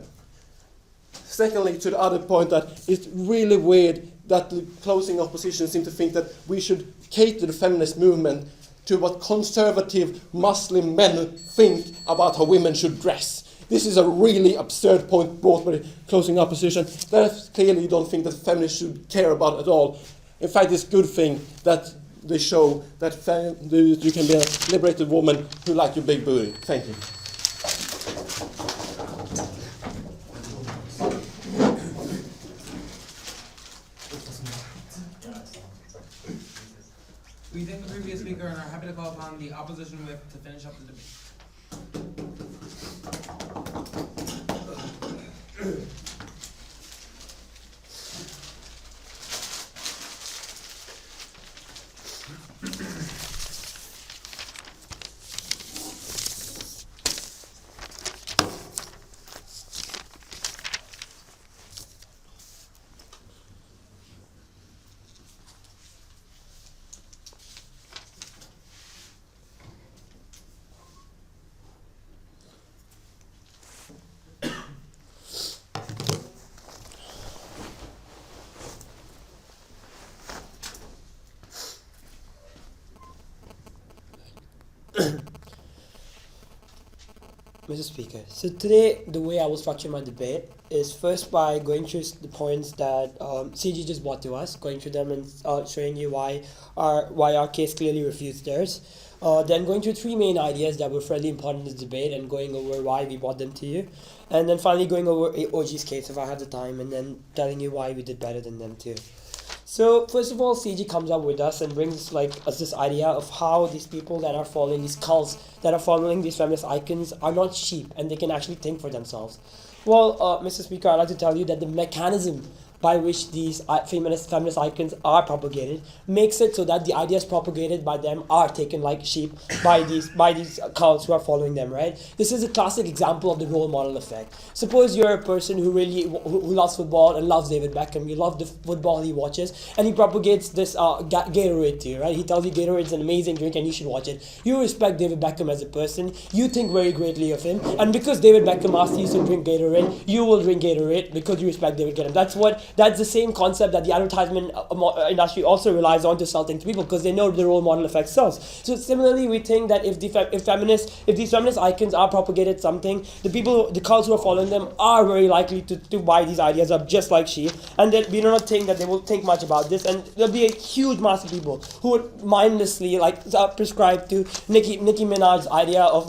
Secondly, to the other point, that it's really weird that the closing opposition seem to think that we should cater the feminist movement to what conservative Muslim men think about how women should dress. This is a really absurd point brought by the closing opposition that clearly you don't think that feminists should care about at all. In fact, it's a good thing that they show that you can be a liberated woman who like your big booty. Thank you. We thank the previous speaker and are happy to call upon the opposition whip to finish up the debate. Mr. Speaker, so today the way I will structure my debate is first by going through the points that CG just brought to us, going through them and showing you why our case clearly refutes theirs. Then going through three main ideas that were fairly important in this debate and going over why we brought them to you. And then finally going over OG's case if I have the time, and then telling you why we did better than them too. So first of all, CG comes up with us and brings us this idea of how these people that are following these cults, that are following these feminist icons, are not sheep and they can actually think for themselves. Well, Mr. Speaker, I'd like to tell you that the mechanism by which these feminist icons are propagated makes it so that the ideas propagated by them are taken like sheep by these cults who are following them, right? This is a classic example of the role model effect. Suppose you're a person who loves football and loves David Beckham. You love the football he watches, and he propagates this Gatorade to you, right? He tells you Gatorade is an amazing drink and you should watch it. You respect David Beckham as a person. You think very greatly of him, and because David Beckham asked you to drink Gatorade, you will drink Gatorade because you respect David Beckham. That's the same concept that the advertisement industry also relies on to sell things to people, because they know the role model effect sells. So similarly, we think that if these feminist icons are propagated something, the cults who are following them are very likely to buy these ideas up just like sheep, and that we do not think that they will think much about this, and there'll be a huge mass of people who would mindlessly prescribe to Nicki Minaj's idea of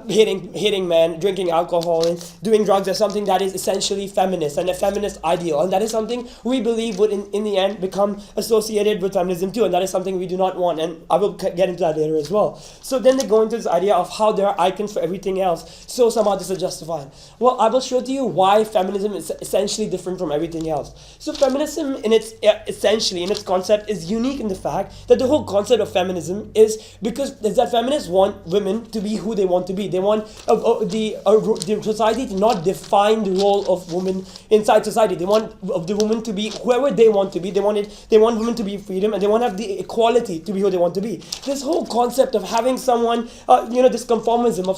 hitting men, drinking alcohol, and doing drugs as something that is essentially feminist and a feminist ideal, and that is something we believe would in the end become associated with feminism too, and that is something we do not want, and I will get into that later as well. So then they go into this idea of how there are icons for everything else, so somehow this is justified. Well, I will show to you why feminism is essentially different from everything else. So feminism in its concept is unique in the fact that the whole concept of feminism is that feminists want women to be who they want to be. They want the society to not define the role of women inside society. They want the woman to be whoever they want to be. They want women to be freedom, and they want to have the equality to be who they want to be. This whole concept of having someone, this conformism of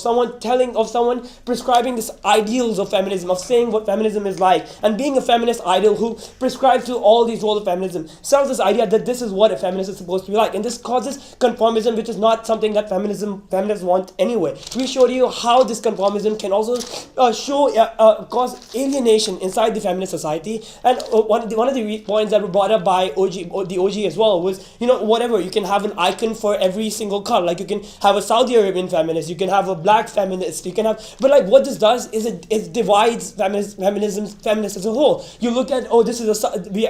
someone prescribing this ideals of feminism, of saying what feminism is like, and being a feminist idol who prescribes to all these roles of feminism, sells this idea that this is what a feminist is supposed to be like, and this causes conformism, which is not something that feminists want anyway. We showed you how this conformism can also cause alienation inside the feminist society, and one of the points that were brought up by the OG as well was, whatever, you can have an icon for every single cult. Like you can have a Saudi Arabian feminist, you can have a black feminist, but what this does is it divides feminists as a whole. You look at,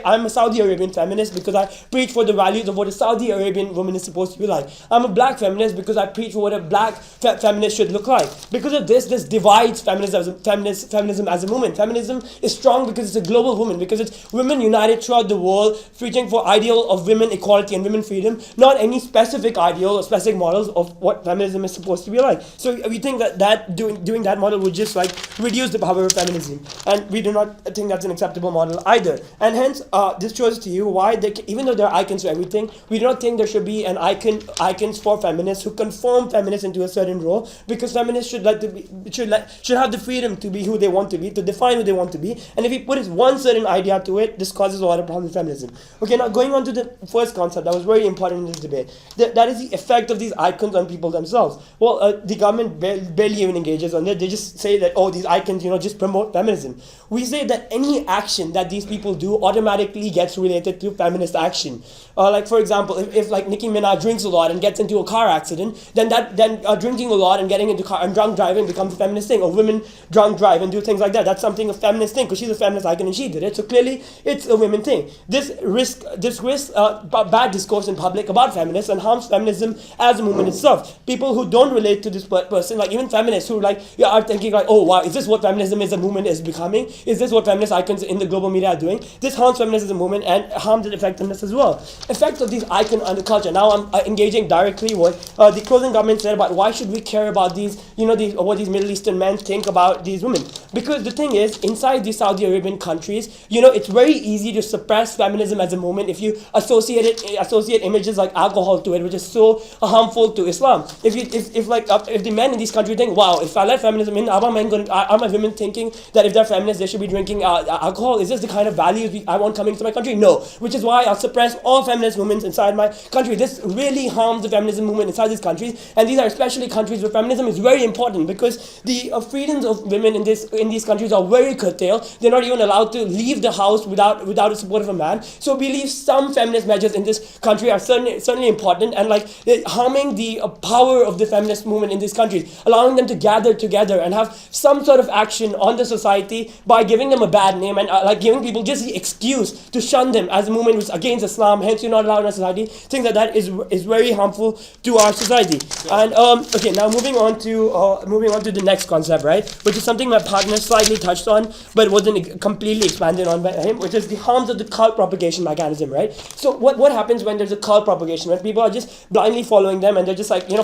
I'm a Saudi Arabian feminist because I preach for the values of what a Saudi Arabian woman is supposed to be like. I'm a black feminist because I preach for what a black feminist should look like. Because of this divides feminism as a movement. Feminism is strong because it's a global movement, because it's women united throughout the world, preaching for ideal of women equality and women freedom, not any specific ideal or specific models of what feminism is supposed to be like. So we think that doing that model would just reduce the power of feminism, and we do not think that's an acceptable model either. And hence, this shows to you why even though there are icons for everything, we do not think there should be an icons for feminists who conform feminists into a certain role, because feminists should have the freedom to be who they want to be, to define who they want to be, and if we put one certain idea to it, this causes a lot of problems with feminism. Okay, now going on to the first concept that was very important in this debate, that is the effect of these icons on people themselves. Well, the government barely even engages on it. They just say that, these icons, just promote feminism. We say that any action that these people do automatically gets related to feminist action. For example, if Nicki Minaj drinks a lot and gets into a car accident, then drinking a lot and getting into car and drunk driving becomes a feminist thing. Or women drunk drive and do things like that. That's something a feminist thing, because she's a feminist icon and she did it. So clearly, it's a women thing. This risks bad discourse in public about feminists and harms feminism as a movement itself. People who don't relate to this person, like even feminists who are thinking oh wow, is this what feminism as a movement is becoming? Is this what feminist icons in the global media are doing? This harms feminism as a movement and harms its effectiveness as well. Effect of these icons on the culture. Now I'm engaging directly what the closing government said about why should we care about what these Middle Eastern men think about these women. Because the thing is, inside the Saudi Arabian countries, you know, it's very easy to suppress feminism as a movement if you associate images like alcohol to it, which is so harmful to Islam. If the men in these countries think, wow, if I let feminism in, are my women thinking that if they're feminists they should be drinking alcohol? Is this the kind of values I want coming to my country? No. Which is why I'll suppress all feminist movements inside my country. This really harms the feminism movement inside these countries, and these are especially countries where feminism is very important because the freedoms of women in these countries are very curtailed. They're not even allowed to leave the house without the support of a man. So we believe some feminist measures in this country are certainly important, and like harming the power of the feminist movement in these countries, allowing them to gather together and have some sort of action on the society by giving them a bad name and like giving people just the excuse to shun them as a movement which is against Islam, hence you're not allowed in our society. Things like that is very harmful to our society. And okay, now moving on to the next concept, right, which is something my partner slightly touched on but wasn't completely expanded on by him, which is the harms of the cult propagation mechanism, right? So what happens when there's a cult propagation, when people are just blindly following them and they're just like, you know,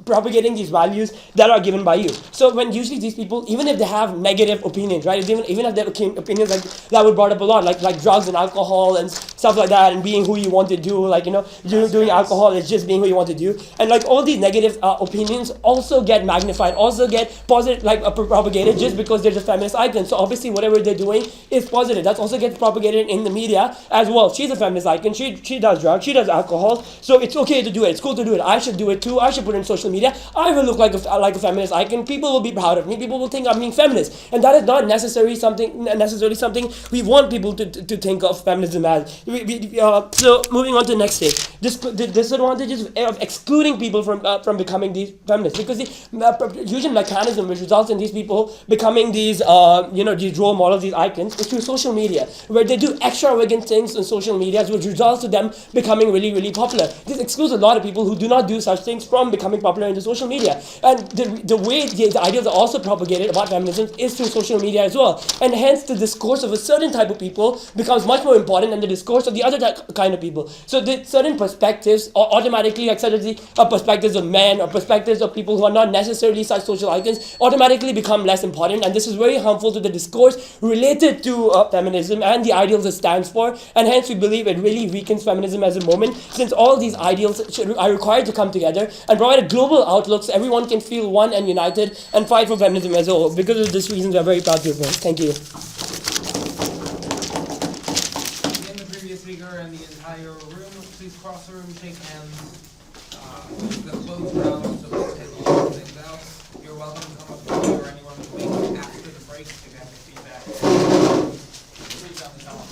propagating these values that are given by you. So when usually these people, even if they have negative opinions, right, even if they have opinions like that were brought up a lot, like drugs and alcohol and stuff like that, and being who you want to do, like, you know, doing alcohol is just being who you want to do, and like all these negative opinions also get magnified, also get positive, like propagated just because they're just feminist icons. So obviously whatever they're doing is positive. That also gets propagated in the media as well. She's a feminist icon, she does drugs, she does alcohol, so it's okay to do it, it's cool to do it, I should do it too, I should put it in social media, I will look like a feminist icon, people will be proud of me, people will think I'm being feminist, and that is not necessarily something we want people to think of feminism as. So moving on to the next stage, the disadvantages of excluding people from becoming these feminists, because the usual mechanism which results in these people becoming these these role models, these icons, is through social media, where they do extravagant things on social media, which results to them becoming really, really popular. This excludes a lot of people who do not do such things from becoming popular in the social media. And the way the ideas are also propagated about feminism is through social media as well. And hence the discourse of a certain type of people becomes much more important than the discourse of the other kind of people. So the certain perspectives are automatically, like such as the perspectives of men or perspectives of people who are not necessarily such social icons, automatically become less important, and this is very harmful to the discourse related to feminism and the ideals it stands for, and hence we believe it really weakens feminism as a movement, since all these ideals are required to come together and provide a global outlook so everyone can feel one and united and fight for feminism as a whole. Because of this reason, we are very proud to vote. Thank you. Again, the previous speaker and the entire room, please cross the room, shake hands. This is a closed round, so please take all things out. You're welcome to come up to me or anyone who's waiting after the break if you have any feedback. Reach out to someone.